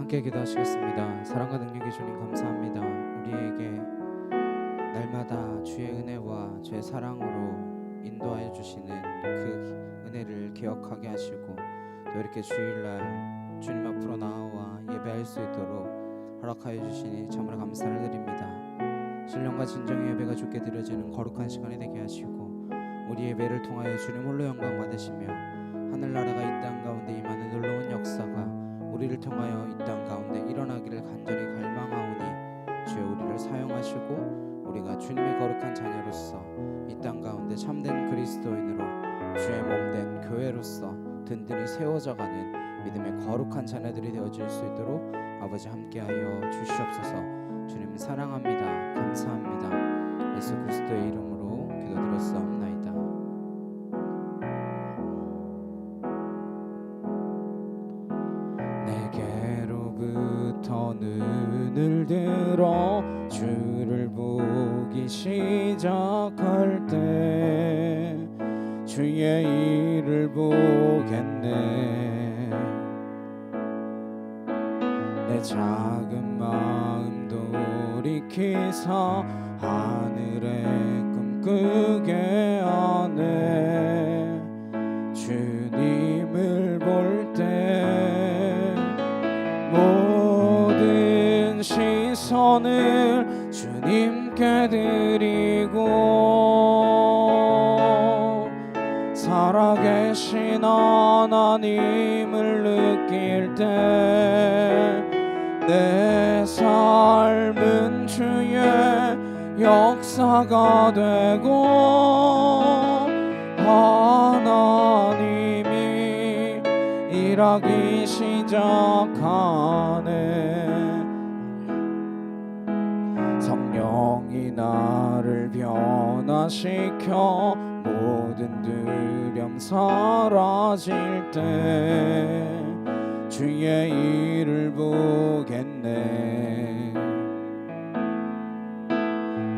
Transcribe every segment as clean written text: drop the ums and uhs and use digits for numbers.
함께 기도하시겠습니다. 사랑과 능력의 주님 감사합니다. 우리에게 날마다 주의 은혜와 주의 사랑으로 인도하여 주시는 그 은혜를 기억하게 하시고 또 이렇게 주일날 주님 앞으로 나아와 예배할 수 있도록 허락하여 주시니 참으로 감사를 드립니다. 신령과 진정의 예배가 주께 드려지는 거룩한 시간이 되게 하시고 우리 예배를 통하여 주님 홀로 영광 받으시며 하늘나라가 이 땅 가운데 임하는 놀라운 역사가 우리를 통하여 이 땅 가운데 일어나기를 간절히 갈망하오니 주여 우리를 사용하시고 우리가 주님의 거룩한 자녀로서 이 땅 가운데 참된 그리스도인으로 주의 몸된 교회로서 든든히 세워져가는 믿음의 거룩한 자녀들이 되어질 수 있도록 아버지 함께하여 주시옵소서. 주님 사랑합니다. 감사합니다. 예수 그리스도의 이름으로 기도드렸사옵나이다. 내게로부터 눈을 들어 주를 보기 시작할 때 주의 일을 보겠네. 내 작은 마음 돌이키사 하늘의 꿈꾸게 하네. 주님을 볼 때 모든 시선을 주님께 드리고 살아계신 하나님을 느낄 때 내 삶은 주의 역사가 되고 하나님이 일하기 시작하네. 성령이 나를 변화시켜 모든 두려움 사라질 때 주의 일을 보겠네.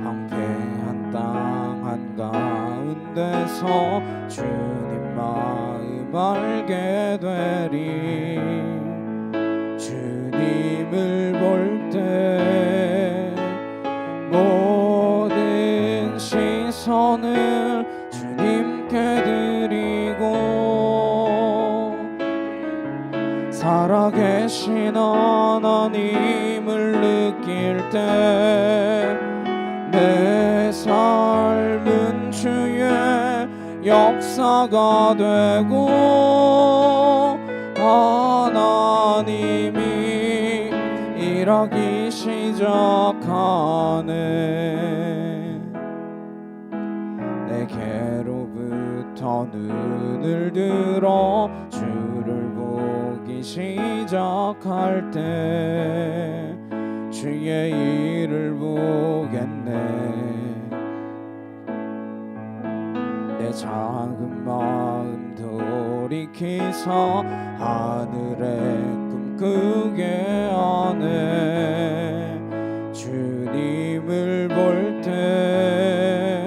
황폐한 땅 한가운데서 주님 마음 알게 되리. 주님을 볼 때 모든 시선을 주님께 드리고 살아계신 하나님을 느낄 때 내 삶은 주의 역사가 되고 하나님이 일하기 시작하네. 내게로부터 눈을 들어 주를 보기 시작할 때 주의 일을 보겠네. 내 작은 마음 돌이키사 하늘에 꿈꾸게 하네. 주님을 볼 때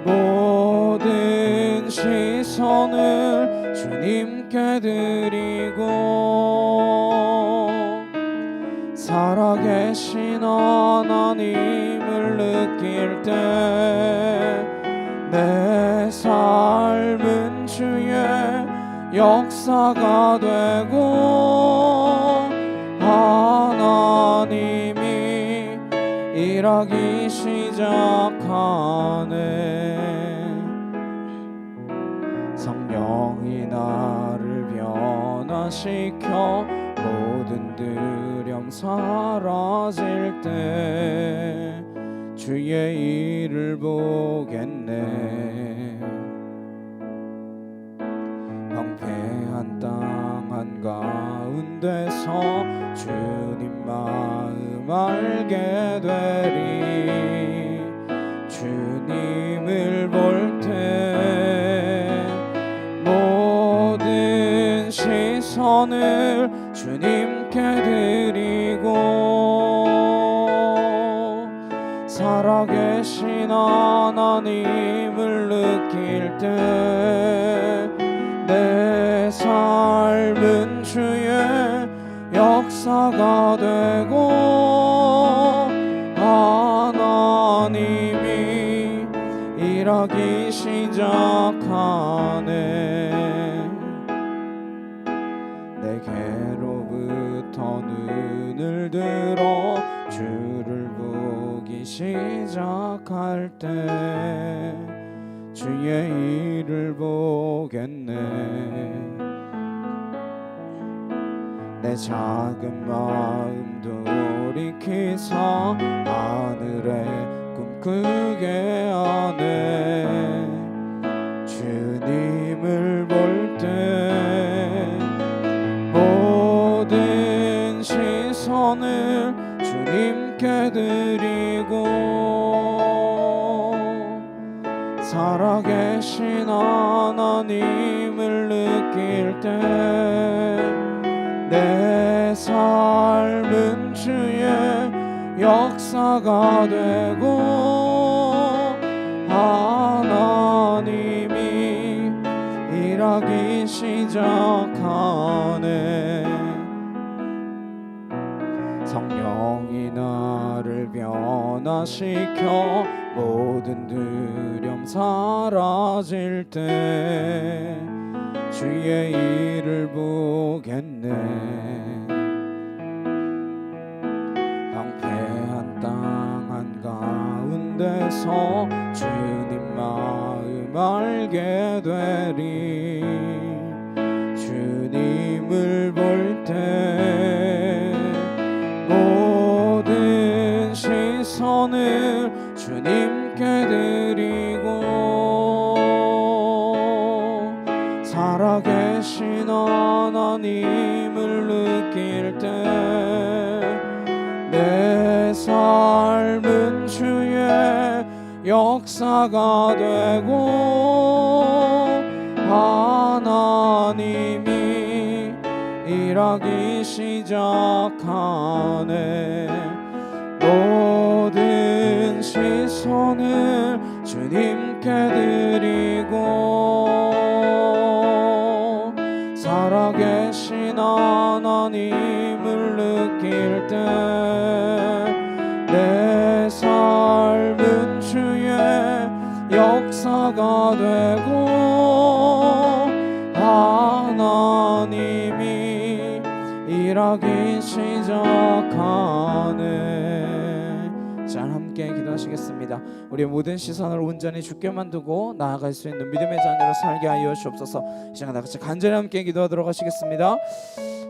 모든 시선을 주님께 드리고 살아계신 하나님을 느낄 때 내 삶은 주의 역사가 되고 하나님이 일하기 시작하네. 성령이 나를 변화시켜 모든 두려움 사라질 때 주의 일을 보겠네. 황폐한 땅 한가운데서 주님 마음 알게 되리. 주님을 볼 때 모든 시선을 주님께 드리고 살아계신 하나님을 느낄 때 내 삶은 주의 역사가 되고 하나님이 일하기 시작하네. 내게로부터 눈을 들어 주를 보기 시작할 때 주의 일을 보겠네. 내 작은 마음 돌이키사 하늘에 꿈꾸게 하네. 주님을 볼 때 모든 시선을 주님께 드리고 살아계신 하나님을 느낄 때 내 삶은 주의 역사가 되고 하나님이 일하기 시작하네. 성령이 나를 변화시켜 모든 두려움 사라질 때 주의 일을 보겠네. 황폐한 땅 한가운데서 주님 마음 알게 되리. 주님을 볼 때 모든 시선을 주님께 드리고 살아계신 하나님을 느낄 때 내 삶은 주의 역사가 되고 하나님이 일하기 시작하네. 모든 시선을 주님께 드리고 살아계신 하나님을 느낄 때 내 삶은 주의 역사가 되고 하나님이 일하기 시작하네. 자, 함께 기도하시겠습니다. 우리의 모든 시선을 온전히 주께만 두고 나아갈 수 있는 믿음의 자녀로 살게 하여 주옵소서. 이 시간 같이 간절히 함께 기도하도록 하시겠습니다.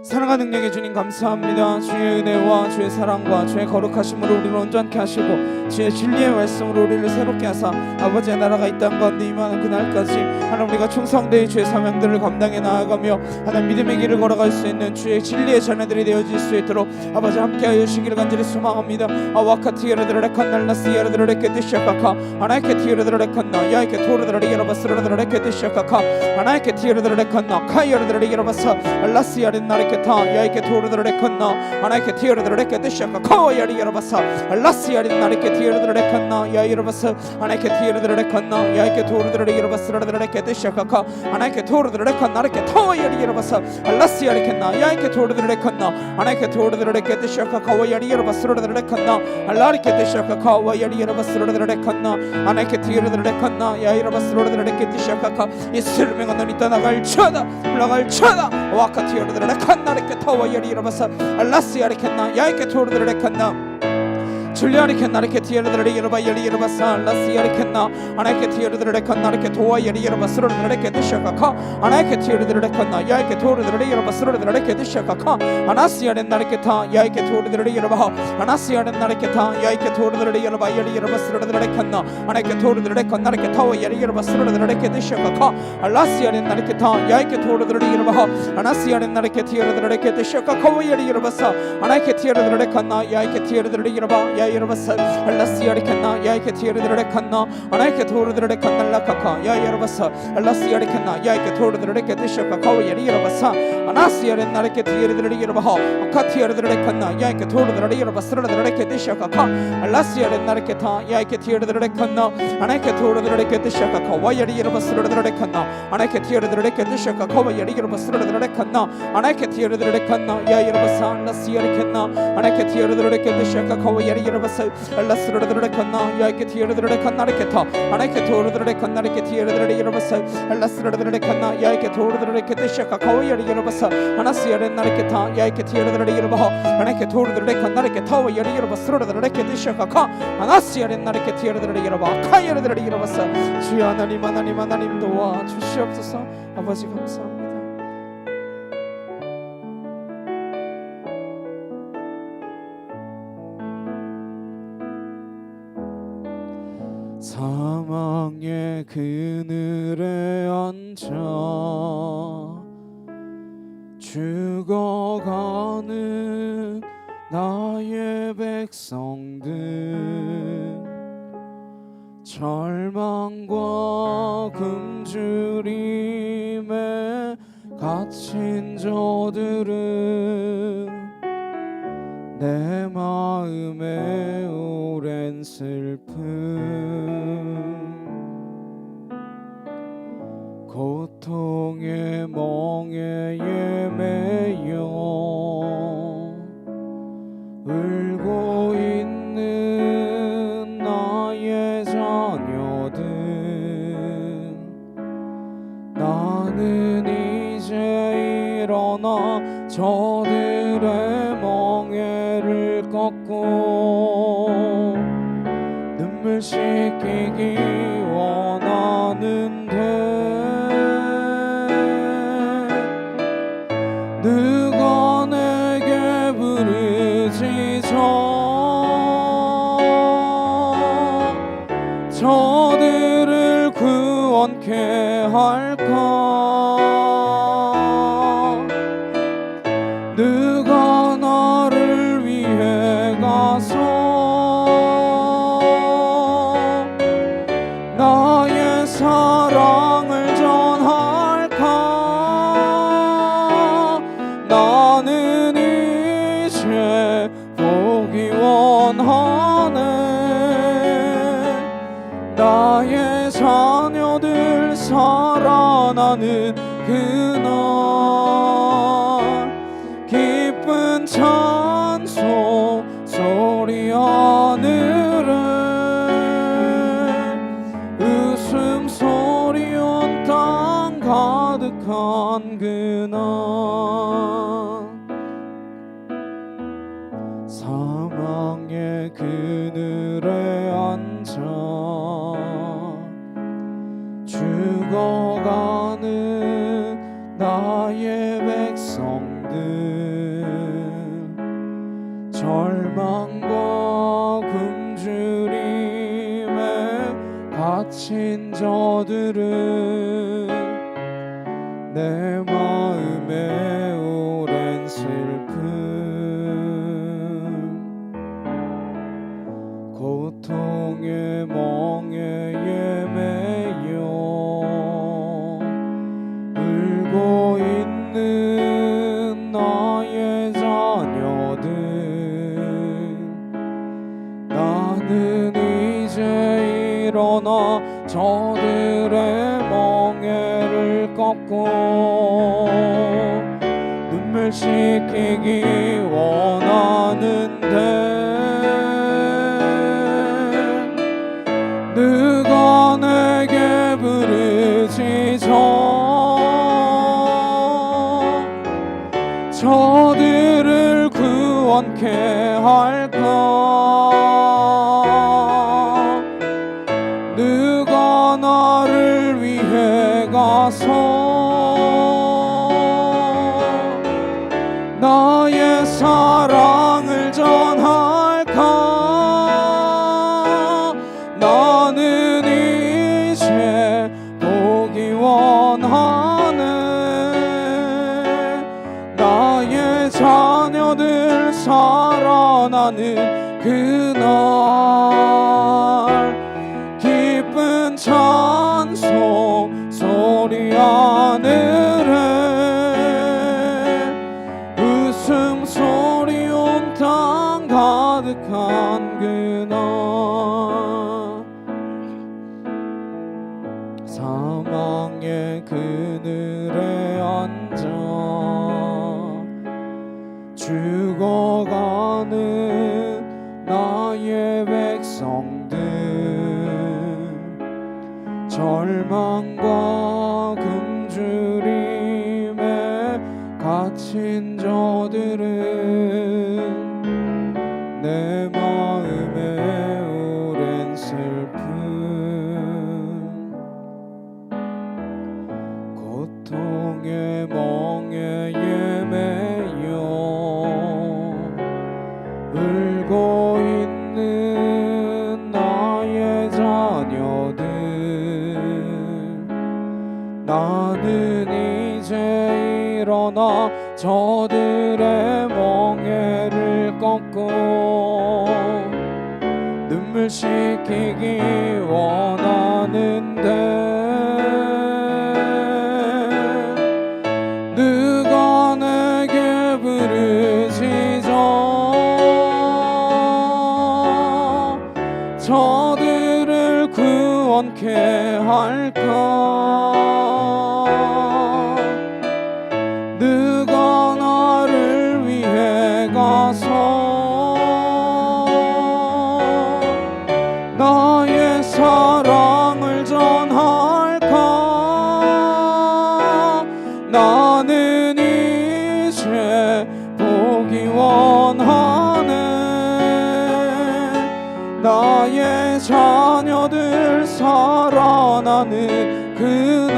사랑과 능력의 주님 감사합니다. 주의 은혜와 주의 사랑과 주의 거룩하심으로 우리를 온전케 하시고 주의 진리의 말씀으로 우리를 새롭게 하사 아버지의 나라가 이 땅 가운데 임하는 그날까지 하나님 우리가 충성되이 주의 사명들을 감당해 나아가며 하나님 믿음의 길을 걸어갈 수 있는 주의 진리의 자녀들이 되어질 수 있도록 아버지 함께하여 주시기를 간절히 소망합니다. 아와카티여르드레 칸날라스여르드레 케티시아카카 하나이케 티여르드레 칸나 야이케 토르드레 여러바스르드레 케티시아카카 하나이케 티여르드레 칸나 카이여르드레 여러바사 알라스야린 나리케타 야이케 토르드레 칸나 하나이케 티여르드레 케티시아카카 야리 여러바사 알라스야린 나리케 티여르드레 칸나 야이 여러바사 하나이케 티여르드레 칸나 야이케 토르드레 여러바스르드레 케티시아카카 하나이케 토르드레 칸나리케 타와 야리 여러바사 알라스야리케나 야이케 토르드레 칸나 하나이케 토르드레 케티시아카카 야리 여러바스르드레 칸나 알라리케 티시아카카 야리 여러바스르드레 칸나 하나이케 티여르드레 칸나 야이 여러바스르드레 케티시아카카 이스르메가 너니 떠나갈 쳐다 올라갈 쳐다 와카티여르드레 칸나리케 타와 야리 여러바사 알라스야리케나 야이케 토르드레 칸나 줄리아리케나리케 티여르드레 여러바 야리 여러바사 알라스야리케나 하나이케 티여르드레 칸나리케 토와 야리 여러바스르드레 케티시아카카 하나이케 티여르드레 칸나 야이케 토르드레 여러바스르드레 케티시아카카 하나스야렌나리케 타 야이케 토르드레 여러바 하나스야렌나리케 타 야이케 토르드레 여러바 야리 여러바스르드레 칸나 하나이케 토르드레 칸나리케 타와 야리 여러바스르드레 케티시아카카 알라스야렌나리케 타 야이케 토르드레 여러바 하나스야렌나리케 티여르드레 케티시아카카 야리 여러바사 하나이케 티여르드레 칸나 야이케 티여르드레 여러바 여러분서 알라시아리칸나 야이케 티르드레 칸나 아나이케 토르드레 칸날라카카 야 여러분서 알라시아리칸나 야이케 토르드레 케티셔카 카와야리 여러분서 아나시아레 나레케 티르드레 여러분하 아카티르드레 칸나 야이케 토르드레 여러분서르드레 케티셔카 카 알라시아레 나레케 타 야이케 티르드레 칸나 아나이케 토르드레 케티셔카 카와야리 여러분서르드레 칸나 아나이케 티르드레 케티셔카 카와야리 여러분서르드레 칸나 아나이케 티르드레 칸나 야 여러분서 알라시아리칸나 아나이케 티르드레 케티셔카 카와야리 여러분서 알라스르드레 칸나 야이케 티르드레 칸나레케 타 아나이케 토르드레 칸나레케 티르드레 여러분서 알라스르드레 칸나 야이케 토르드레 케티셔카 카와야리 여러분서 아나시아레 나레케 타 야이케 티르드레 여러분하 아나이케 토르드레 칸나레케 타와야리 여러분서르드레 케티셔카 카 아나시아레 나레케 티르드레 여러분 카야르드레 여러분서 주여 하나님 도와 주시옵소서. 아버지 감사합니다. 사망의 그늘에 앉아 죽어가는 나의 백성들 절망과 굶주림에 갇힌 저들은 내 마음에 오랜 슬픔 고통의 멍에에 매여 울고 있는 나의 자녀들 나는 이제 일어나 저들의 멍에를 꺾고 눈물 씻기기 원하는데 누가 내게 부르짖어 저들을 구원케 할까 누가 나를 위해 가서 나의 사랑을 전할까 나는 이제 보기 원하네 나의 자녀들 살아나는 그날 기쁜 찬송 소리 하늘에 웃음소리 온 땅 가득한 그날 사망의 그늘에 앉아 죽어가는 나의 백성들 절망과 굶주림에 갇힌 저들은 내 마음에 오랜 슬픔 고통의 멍에에 매여 울고 있는 나의 자녀들 나는 이제 일어나 저들의 멍에를 꺾고 눈물 씻기기 원하는데 누가 내게 부르짖어 저들을 구원케 할까 누가 나를 위해 가서 나의 사랑을 전할까 나는 이제 보기 원하네 나의 자녀들 살아나는 그날 기쁜 찬송 소리 하늘에 웃음소리 온 땅 가득한 그날 사망의 그늘에 앉아 죽어가는 나의 백성들 절망과 굶주림에 갇힌 저들은 내 마음에 오랜 슬픔 고통의 멍에에 매여 울고 있는 나의 자녀들 나는 이제 일어나 저들의 멍에를 꺾고 눈물 씻기기 원하는데 누가 내게 부르짖어 저들을 구원케 할까 누가 나를 위해 가서 나의 사랑을 전할까 나는 이제 보기 원하네 나의 자녀들 살아나는 그날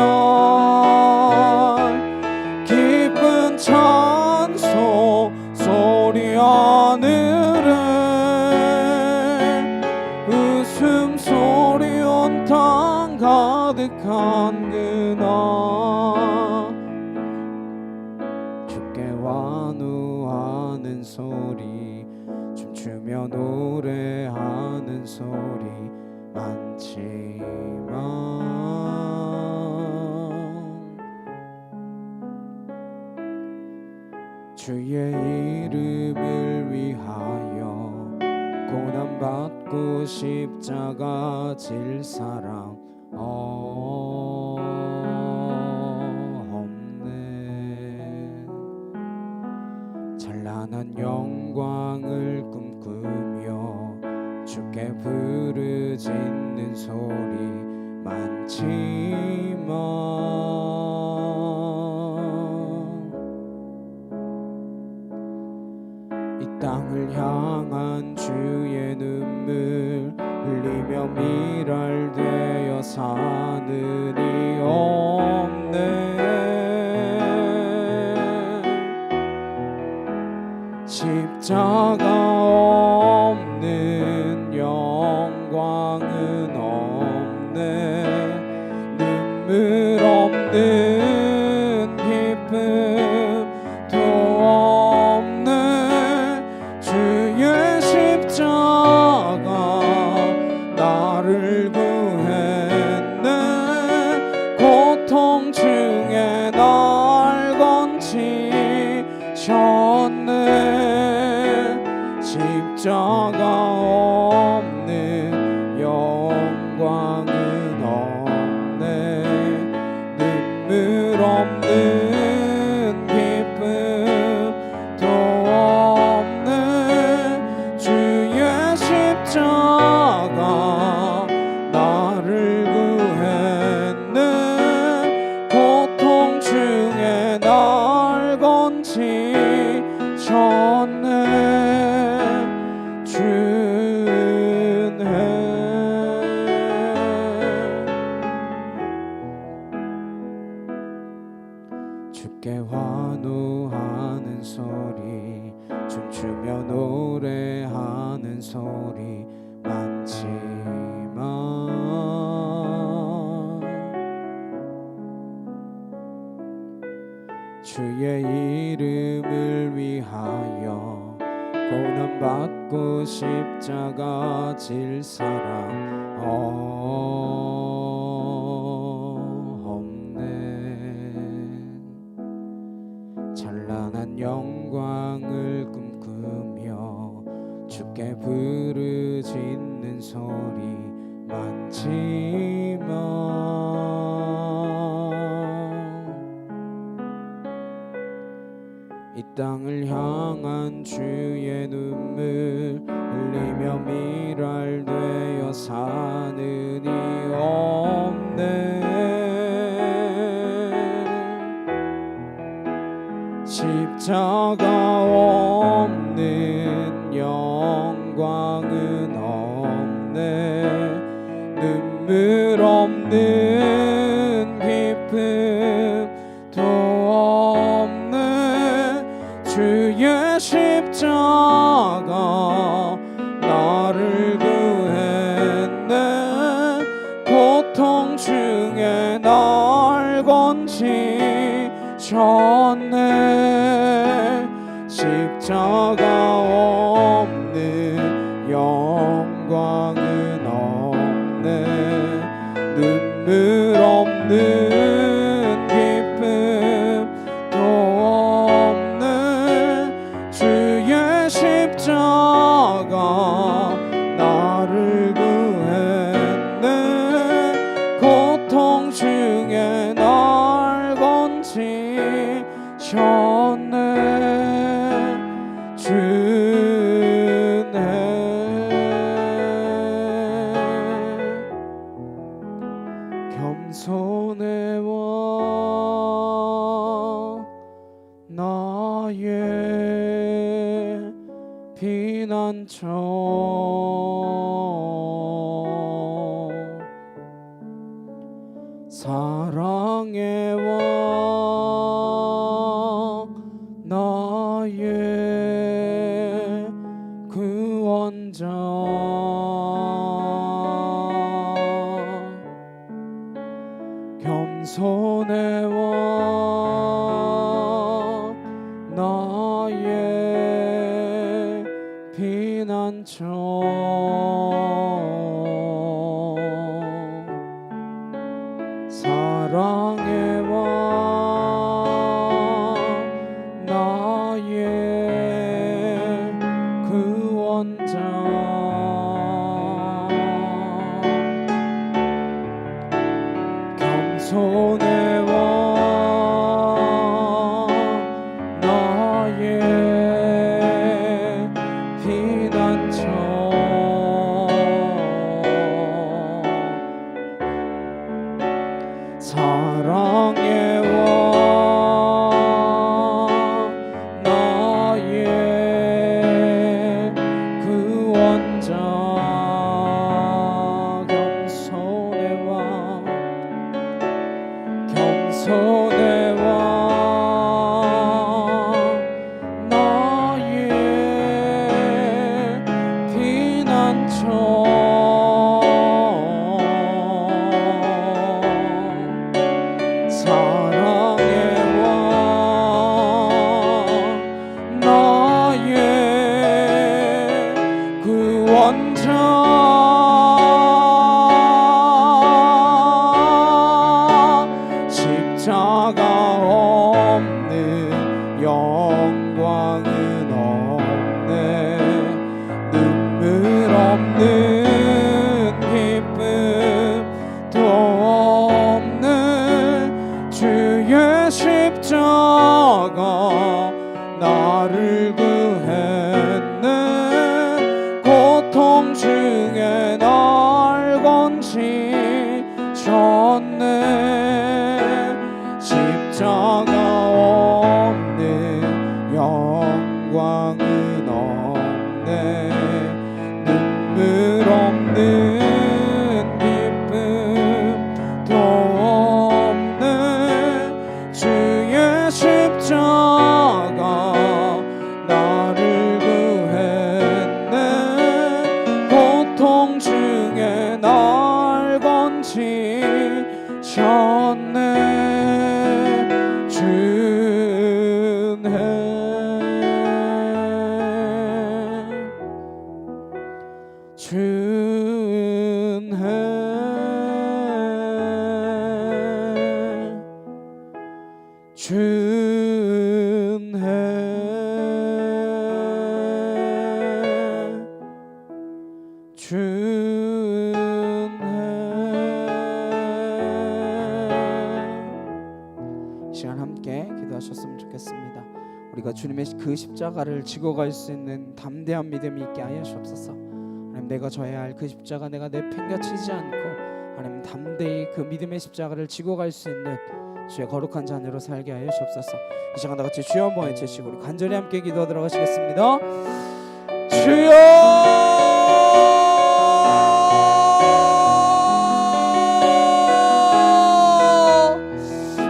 기쁜 찬송 소리 하늘에 웃음소리 온 땅 가득한 그날 주께 환호하는 소리 춤추며 노래하는 소리 많지만 주의 이름을 위하여 고난받고 십자가 질 사람 없네 찬란한 영광을 꿈꾸며 주께 부르짖는 소리 많지만 이 땅을 향한 주의 눈물 흘리며 미랄되어 사는 이 없네 십자가 없는 영광은 없네 눈물 없는 기쁨도 없네 주의 십자가 나를 구했네 고통 중에 날 건지셨네 십자가 없는 영광은 없네 눈물 없는 기쁨도 없네 주의 십자가 나를 구했네 고통 중에 날 건지셨네 주네 주께 환호하는 소리 춤추며 노래하는 소리 많지만 주의 이름을 위하여 고난받고 십자가 질 사람 없네. 찬란한 영광을 꿈꾸며 주께 부르짖는 소리 많지만 이 땅을 향한 주의 눈물 흘리며 미랄되어 사는 이 없네. 십자가 없는 영광은 없네. 눈물 없는 기쁨도 없네. 주의 십자가 나를 구했네. 고통 중에 날 건지셨네. 십자가 없는 영광은 없네. 눈물 없는 기쁨도 없네. 주의 십자가 나를 구했네. 고통 중에 날 건지셨네. 주네 겸손해 와 나의 피난처 사랑해 와 나의 구원자 겸손해 와 나의 피난처 사랑해 와 나의 구원자 겸손해 와 나의 피난처 사랑해 와 나의 구원자 겸손해 와 겸손해 와 나의 피난처 사랑해 와 나의 구원자 십자가 없는 영광은 없네. 눈물 없는 기쁨도 없네. 주의 십자가 나를 구했네. 고통 중에 날 건지셨네. 십자가 없는 영광은 없네. 눈물 없는 기쁨도 없네. 주의 십자가 나를 우리가 주님의 그 십자가를 지고 갈 수 있는 담대한 믿음이 있게 하여 주옵소서. 하나님, 내가 져야 할 그 십자가 내가 내팽개치지 않고 하나님 담대히 그 믿음의 십자가를 지고 갈 수 있는 주의 거룩한 자녀로 살게 하여 주옵소서. 이 시간 다같이 주여 한번 외치시고 우리 간절히 함께 기도하도록 하시겠습니다. 주여,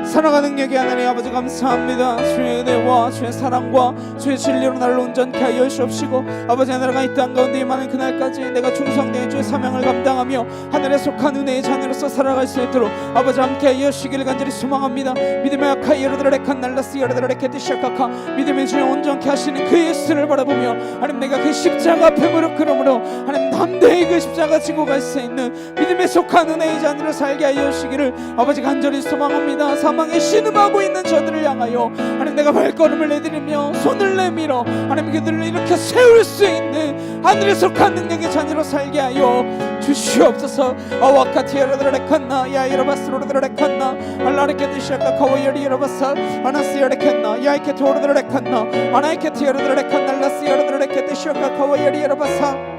사랑하는 능력의 하나님 아버지 감사합니다. 주의 은혜와 주의 사랑과 주의 진리로 나를 온전케 하여 주옵시고, 아버지 하나가 이 땅 가운데 임하는 그날까지 내가 충성되어 주의 사명을 감당하며 하늘에 속한 은혜의 자녀로서 살아갈 수 있도록 아버지 함께 하여 주시기를 간절히 소망합니다. 믿음의 아카 예르드레칸 날라스 예르드레케티 시아카카, 믿음의 주여 온전케 하시는 그 예수를 바라보며 하나님, 내가 그 십자가 앞에 무릎 꿇음으로 하나님 담대히 그 십자가 지고 갈 수 있는 믿음에 속한 은혜의 자녀로 살게 하여 주시기를 아버지 간절히 소망합니다. 사망에 신음하고 있는 저들을 향하여 하나님, 내가 발걸음을 내디디며 손을 내밀어 하나님 그들을 이렇게 세울 수 있는 하늘에 속한 능력의 자녀로 살게 하여 주시옵소서. 아와카티에르드레칸나 야이라바스로드레칸나 알라르케티시아카 카와이리라바사 아나스야레칸나 야이케토르드레칸나 아나이케티에르드레칸나 라스야르드레케티시아카 카와이리라바사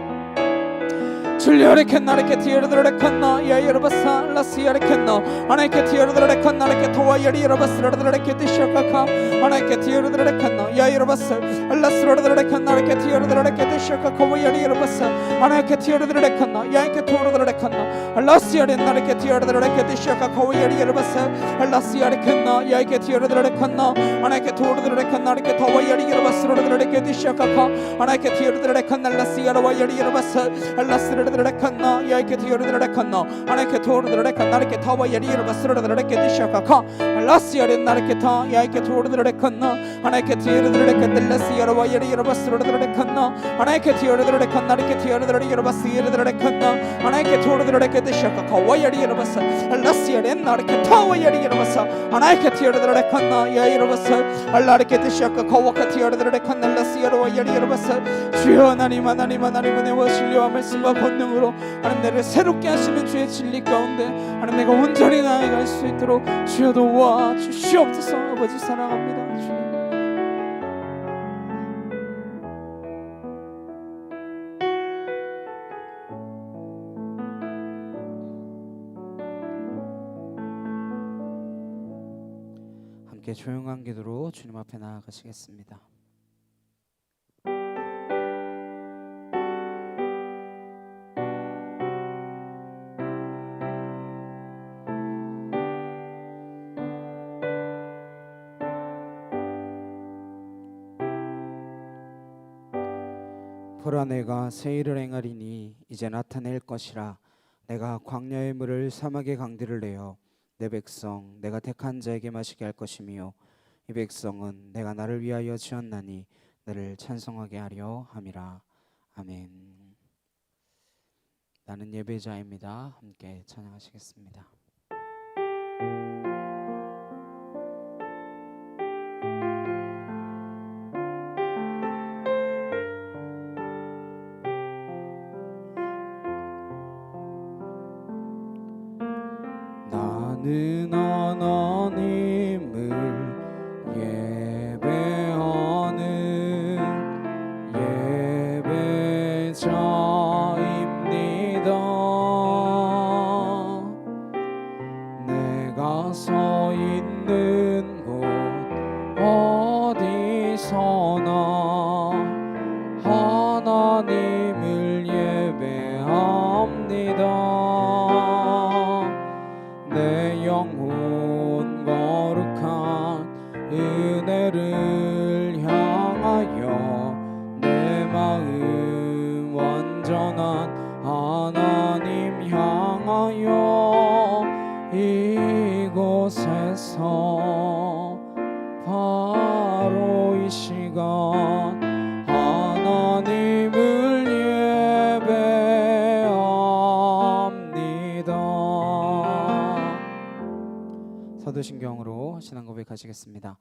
줄리아레켄나레케티에르드레칸나 야이라바사 라스야레켄나 아나이케티에르드레칸나레케 토와이리라바스라드레케티시아카카 아나이케티에르드레칸나 야이라바사 라스라드레칸나레케티에르드레케티시아카 카와이리라바사 아나이케티에르드레칸나 야이케토르드레칸나 라스야레나레케티에르드레케티시아카 카와이리라바사 라스야레켄나 야이케티에르드레칸나 아나이케토르드레칸나레케 토와이리라바스라드레케티시아카카 아나이케티에르드레칸나 라스야라와이리라바사 라스르드레칸나 야이케티에르드레칸나 아나이케토르드레칸나레케 타와이리라바스라드레케티시아카카 라스야레나레케타 야이케토르드레칸나 아나이케티에르드레칸델라스야라와이리라바스라드레칸나 아나이케티에르드레칸나레케티에르드레바스이르드레칸나 아나이케토르드레케티시아카카 와이리라바사 라스야레나레케 타와이리라바사 아나이케티에르드레칸나 야이라바사 알라레케티시아카카 와카티에르드레칸나 라스야라와이리라바사 주여 하나님 하나님 하나님 은혜와 진리와 말씀과 권능으로 하나님 나를 새롭게 하시는 주의 진리 가운데 하나님 내가 온전히 나아갈 수 있도록 주여 도와 주시옵소서. 아버지 사랑합니다. 주님 함께 조용한 기도로 주님 앞에 나아가시겠습니다. 보라, 내가 새 일을 행하리니 이제 나타낼 것이라. 내가 광야의 물을 사막의 강들을 내어 내 백성 내가 택한 자에게 마시게 할 것이며 이 백성은 내가 나를 위하여 지었나니 너를 찬송하게 하려 함이라. 아멘. 나는 예배자입니다. 함께 찬양하시겠습니다. 나는 하나님을 예배하는 예배자입니다. 내가 서 있는 곳 어디서나 하나님을 예배합니다. 내 영혼 거룩한 은혜를 향하여 내 마음 완전한 하나님 향하여 이곳에서 바로 이 시간 하나님을 예배합니다. 사도신경으로 신앙 고백하시겠습니다.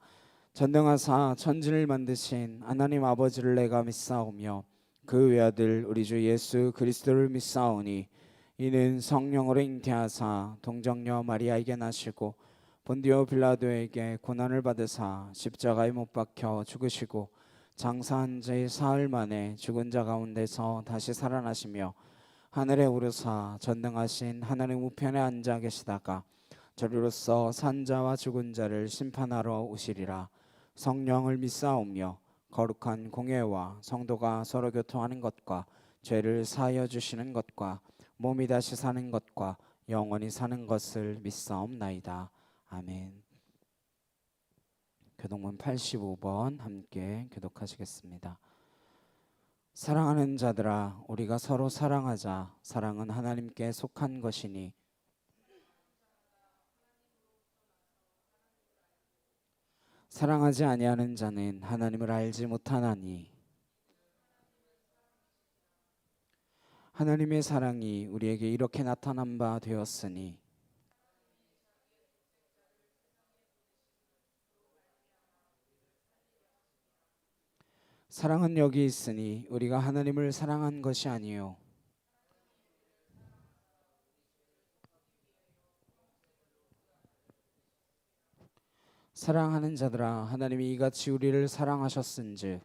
전능하사 천지를 만드신 하나님 아버지를 내가 믿사오며 그 외아들 우리 주 예수 그리스도를 믿사오니 이는 성령으로 잉태하사 동정녀 마리아에게 나시고 본디오 빌라도에게 고난을 받으사 십자가에 못 박혀 죽으시고 장사한 지 사흘 만에 죽은 자 가운데서 다시 살아나시며 하늘에 오르사 전능하신 하나님 우편에 앉아 계시다가 저리로서 산자와 죽은 자를 심판하러 오시리라. 성령을 믿사오며 거룩한 공예와 성도가 서로 교통하는 것과 죄를 사하여 주시는 것과 몸이 다시 사는 것과 영원히 사는 것을 믿사옵나이다. 아멘. 교독문 85번 함께 교독하시겠습니다. 사랑하는 자들아, 우리가 서로 사랑하자. 사랑은 하나님께 속한 것이니 사랑하지 아니하는 자는 하나님을 알지 못하나니. 하나님의 사랑이 우리에게 이렇게 나타난 바 되었으니 사랑은 여기 있으니 우리가 하나님을 사랑한 것이 아니요 사랑하는 자들아, 하나님이 이같이 우리를 사랑하셨은즉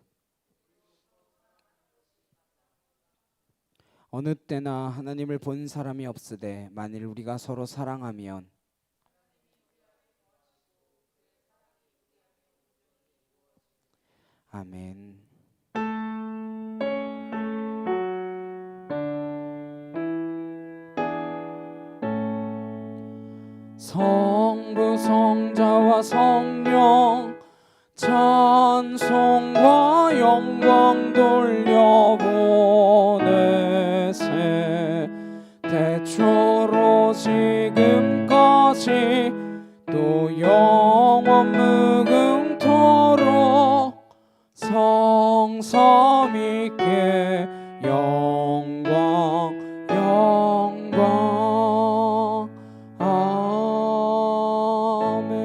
어느 때나 하나님을 본 사람이 없으되 만일 우리가 서로 사랑하면 아멘. 성부 성자와 성령 찬송과 영광 돌려보내세 태초로 지금까지 또 영원 무궁토록 성삼위께 영광 아멘.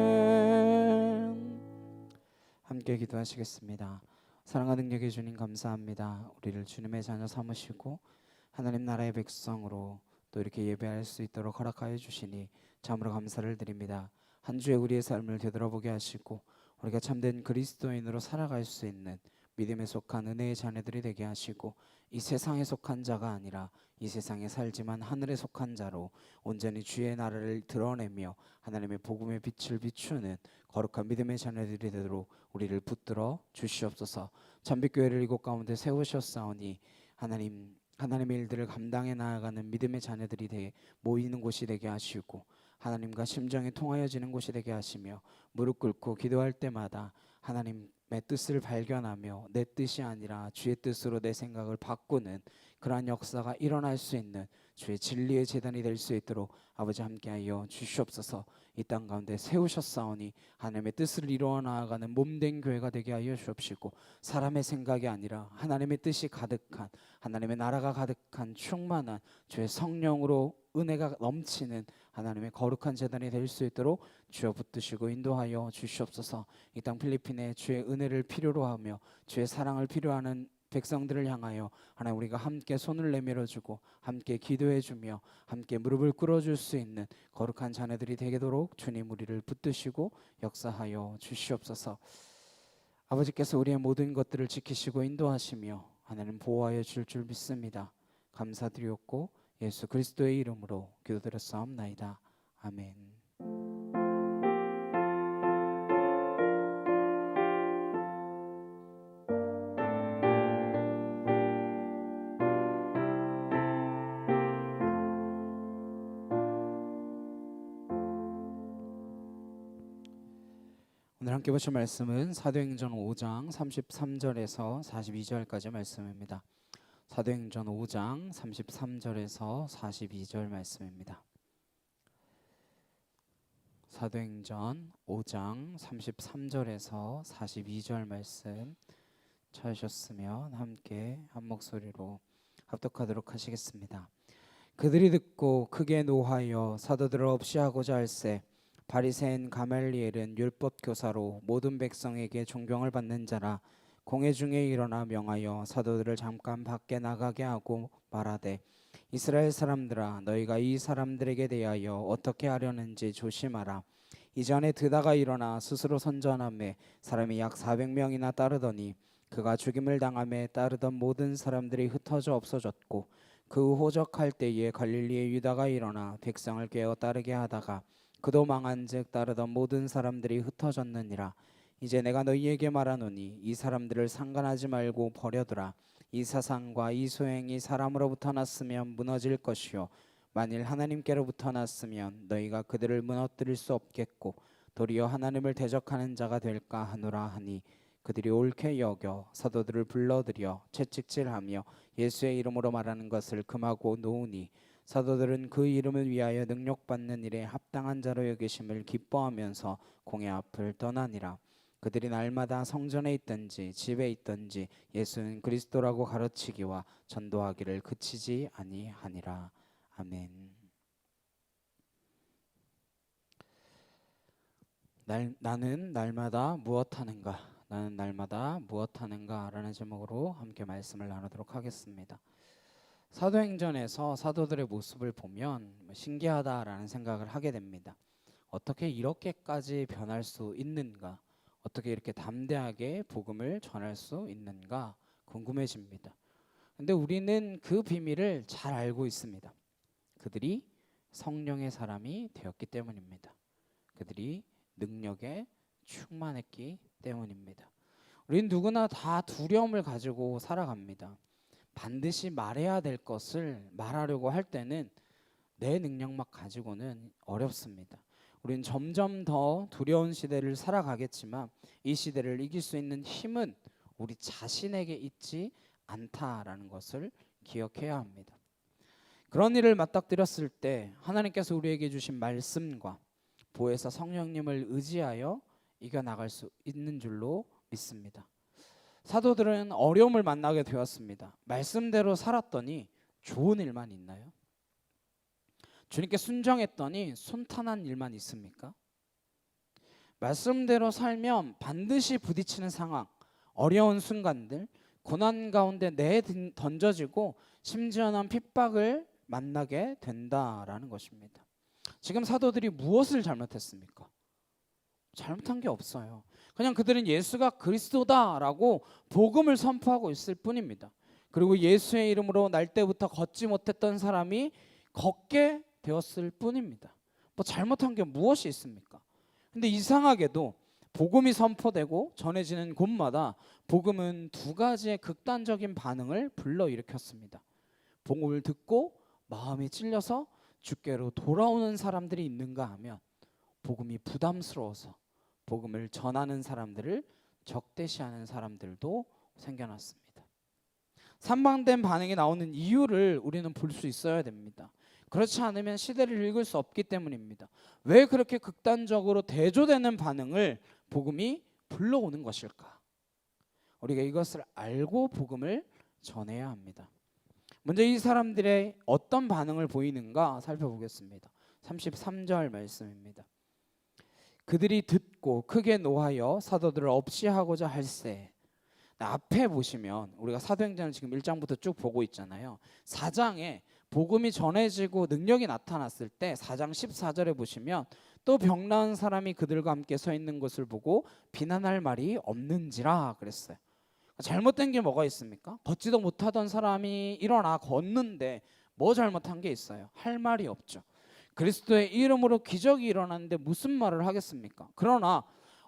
함께 기도하시겠습니다. 사랑과 능력의 주님 감사합니다. 우리를 주님의 자녀 삼으시고 하나님 나라의 백성으로 또 이렇게 예배할 수 있도록 허락하여 주시니 참으로 감사를 드립니다. 한 주에 우리의 삶을 되돌아보게 하시고 우리가 참된 그리스도인으로 살아갈 수 있는 믿음에 속한 은혜의 자녀들이 되게 하시고 이 세상에 속한 자가 아니라 이 세상에 살지만 하늘에 속한 자로 온전히 주의 나라를 드러내며 하나님의 복음의 빛을 비추는 거룩한 믿음의 자녀들이 되도록 우리를 붙들어 주시옵소서. 참빛교회를 이곳 가운데 세우셨사오니 하나님의 일들을 감당해 나아가는 믿음의 자녀들이 모이는 곳이 되게 하시고 하나님과 심정이 통하여지는 곳이 되게 하시며 무릎 꿇고 기도할 때마다 하나님의 뜻을 발견하며 내 뜻이 아니라 주의 뜻으로 내 생각을 바꾸는 그러한 역사가 일어날 수 있는 주의 진리의 제단이 될 수 있도록 아버지 함께하여 주시옵소서. 이 땅 가운데 세우셨사오니 하나님의 뜻을 이루어 나아가는 몸된 교회가 되게 하여 주옵시고 사람의 생각이 아니라 하나님의 뜻이 가득한 하나님의 나라가 가득한 충만한 주의 성령으로 은혜가 넘치는 하나님의 거룩한 제단이 될 수 있도록 주여 붙드시고 인도하여 주시옵소서. 이 땅 필리핀에 주의 은혜를 필요로 하며 주의 사랑을 필요하는 백성들을 향하여 하나님 우리가 함께 손을 내밀어주고 함께 기도해주며 함께 무릎을 꿇어줄 수 있는 거룩한 자녀들이 되도록 주님 우리를 붙드시고 역사하여 주시옵소서. 아버지께서 우리의 모든 것들을 지키시고 인도하시며 하나님 보호하여 줄 믿습니다. 감사드리옵고 예수 그리스도의 이름으로 기도드렸사옵나이다. 아멘. 오늘 함께 보실 말씀은 사도행전 5장 33절에서 42절까지 말씀입니다. 사도행전 5장 33절에서 42절 말씀입니다. 사도행전 5장 33절에서 42절 말씀 찾으셨으면 함께 한 목소리로 합독하도록 하시겠습니다. 그들이 듣고 크게 노하여 사도들을 없이 하고자 할세 바리새인 가말리엘은 율법 교사로 모든 백성에게 존경을 받는 자라 공회 중에 일어나 명하여 사도들을 잠깐 밖에 나가게 하고 말하되 이스라엘 사람들아 너희가 이 사람들에게 대하여 어떻게 하려는지 조심하라. 이전에 드다가 일어나 스스로 선전하매 사람이 약 400명이나 따르더니 그가 죽임을 당함에 따르던 모든 사람들이 흩어져 없어졌고 그 호적할 때에 갈릴리의 유다가 일어나 백성을 깨어 따르게 하다가 그도 망한즉 따르던 모든 사람들이 흩어졌느니라. 이제 내가 너희에게 말하노니 이 사람들을 상관하지 말고 버려두라. 이 사상과 이 소행이 사람으로부터 났으면 무너질 것이요 만일 하나님께로부터 났으면 너희가 그들을 무너뜨릴 수 없겠고 도리어 하나님을 대적하는 자가 될까 하노라 하니 그들이 옳게 여겨 사도들을 불러들여 채찍질하며 예수의 이름으로 말하는 것을 금하고 놓으니 사도들은 그 이름을 위하여 능력받는 일에 합당한 자로 여기심을 기뻐하면서 공회 앞을 떠나니라. 그들이 날마다 성전에 있든지 집에 있든지 예수는 그리스도라고 가르치기와 전도하기를 그치지 아니하니라. 아멘. 나는 날마다 무엇하는가? 나는 날마다 무엇하는가? 라는 제목으로 함께 말씀을 나누도록 하겠습니다. 사도행전에서 사도들의 모습을 보면 신기하다라는 생각을 하게 됩니다. 어떻게 이렇게까지 변할 수 있는가? 어떻게 이렇게 담대하게 복음을 전할 수 있는가 궁금해집니다. 근데 우리는 그 비밀을 잘 알고 있습니다. 그들이 성령의 사람이 되었기 때문입니다. 그들이 능력에 충만했기 때문입니다. 우리는 누구나 다 두려움을 가지고 살아갑니다. 반드시 말해야 될 것을 말하려고 할 때는 내 능력만 가지고는 어렵습니다. 우리는 점점 더 두려운 시대를 살아가겠지만 이 시대를 이길 수 있는 힘은 우리 자신에게 있지 않다라는 것을 기억해야 합니다. 그런 일을 맞닥뜨렸을 때 하나님께서 우리에게 주신 말씀과 보혜사 성령님을 의지하여 이겨나갈 수 있는 줄로 믿습니다. 사도들은 어려움을 만나게 되었습니다. 말씀대로 살았더니 좋은 일만 있나요? 주님께 순종했더니 순탄한 일만 있습니까? 말씀대로 살면 반드시 부딪히는 상황, 어려운 순간들, 고난 가운데 던져지고 심지어는 핍박을 만나게 된다라는 것입니다. 지금 사도들이 무엇을 잘못했습니까? 잘못한 게 없어요. 그냥 그들은 예수가 그리스도다라고 복음을 선포하고 있을 뿐입니다. 그리고 예수의 이름으로 날 때부터 걷지 못했던 사람이 걷게 되었을 뿐입니다. 뭐 잘못한 게 무엇이 있습니까? 근데 이상하게도 복음이 선포되고 전해지는 곳마다 복음은 두 가지의 극단적인 반응을 불러일으켰습니다. 복음을 듣고 마음이 찔려서 주께로 돌아오는 사람들이 있는가 하면 복음이 부담스러워서 복음을 전하는 사람들을 적대시하는 사람들도 생겨났습니다. 산방된 반응이 나오는 이유를 우리는 볼 수 있어야 됩니다. 그렇지 않으면 시대를 읽을 수 없기 때문입니다. 왜 그렇게 극단적으로 대조되는 반응을 복음이 불러오는 것일까? 우리가 이것을 알고 복음을 전해야 합니다. 먼저 이 사람들의 어떤 반응을 보이는가 살펴보겠습니다. 33절 말씀입니다. 그들이 듣고 크게 노하여 사도들을 없이 하고자 할세. 앞에 보시면 우리가 사도행전을 지금 1장부터 쭉 보고 있잖아요. 4장에 복음이 전해지고 능력이 나타났을 때 4장 14절에 보시면 또 병 나은 사람이 그들과 함께 서 있는 것을 보고 비난할 말이 없는지라 그랬어요. 잘못된 게 뭐가 있습니까? 걷지도 못하던 사람이 일어나 걷는데 뭐 잘못한 게 있어요? 할 말이 없죠. 그리스도의 이름으로 기적이 일어났는데 무슨 말을 하겠습니까? 그러나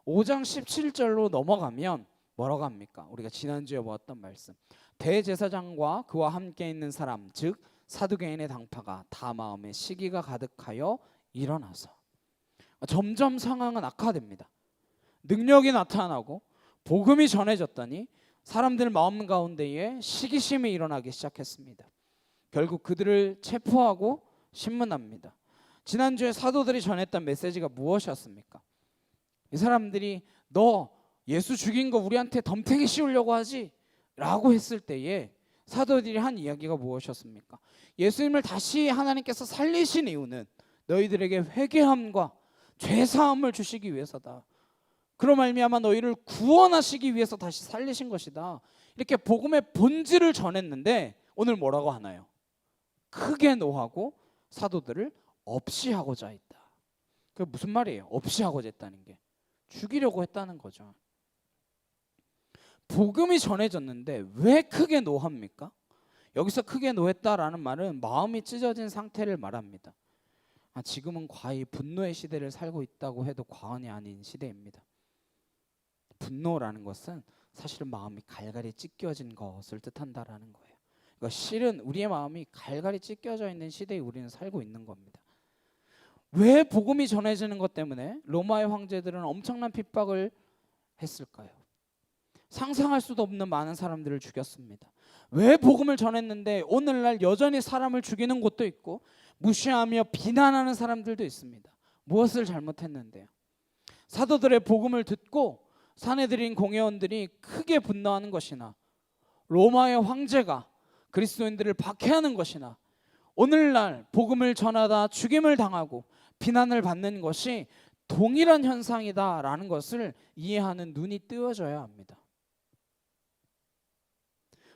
5장 17절로 넘어가면 뭐라고 합니까? 우리가 지난주에 보았던 말씀. 대제사장과 그와 함께 있는 사람 즉 사두개인의 당파가 다 마음에 시기가 가득하여 일어나서 점점 상황은 악화됩니다. 능력이 나타나고 복음이 전해졌더니 사람들 마음 가운데에 시기심이 일어나기 시작했습니다. 결국 그들을 체포하고 신문합니다. 지난주에 사도들이 전했던 메시지가 무엇이었습니까? 이 사람들이 너 예수 죽인 거 우리한테 덤탱이 씌우려고 하지? 라고 했을 때에 사도들이 한 이야기가 무엇이었습니까? 예수님을 다시 하나님께서 살리신 이유는 너희들에게 회개함과 죄사함을 주시기 위해서다. 그로 말미암아 너희를 구원하시기 위해서 다시 살리신 것이다. 이렇게 복음의 본질을 전했는데 오늘 뭐라고 하나요? 크게 노하고 사도들을 없이 하고자 했다. 그게 무슨 말이에요? 없이 하고자 했다는 게 죽이려고 했다는 거죠. 복음이 전해졌는데 왜 크게 노합니까? 여기서 크게 노했다라는 말은 마음이 찢어진 상태를 말합니다. 지금은 과히 분노의 시대를 살고 있다고 해도 과언이 아닌 시대입니다. 분노라는 것은 사실은 마음이 갈갈이 찢겨진 것을 뜻한다라는 거예요. 그러니까 실은 우리의 마음이 갈갈이 찢겨져 있는 시대에 우리는 살고 있는 겁니다. 왜 복음이 전해지는 것 때문에 로마의 황제들은 엄청난 핍박을 했을까요? 상상할 수도 없는 많은 사람들을 죽였습니다. 왜 복음을 전했는데 오늘날 여전히 사람을 죽이는 곳도 있고 무시하며 비난하는 사람들도 있습니다. 무엇을 잘못했는데요? 사도들의 복음을 듣고 사내들인 공회원들이 크게 분노하는 것이나 로마의 황제가 그리스도인들을 박해하는 것이나 오늘날 복음을 전하다 죽임을 당하고 비난을 받는 것이 동일한 현상이다라는 것을 이해하는 눈이 뜨여져야 합니다.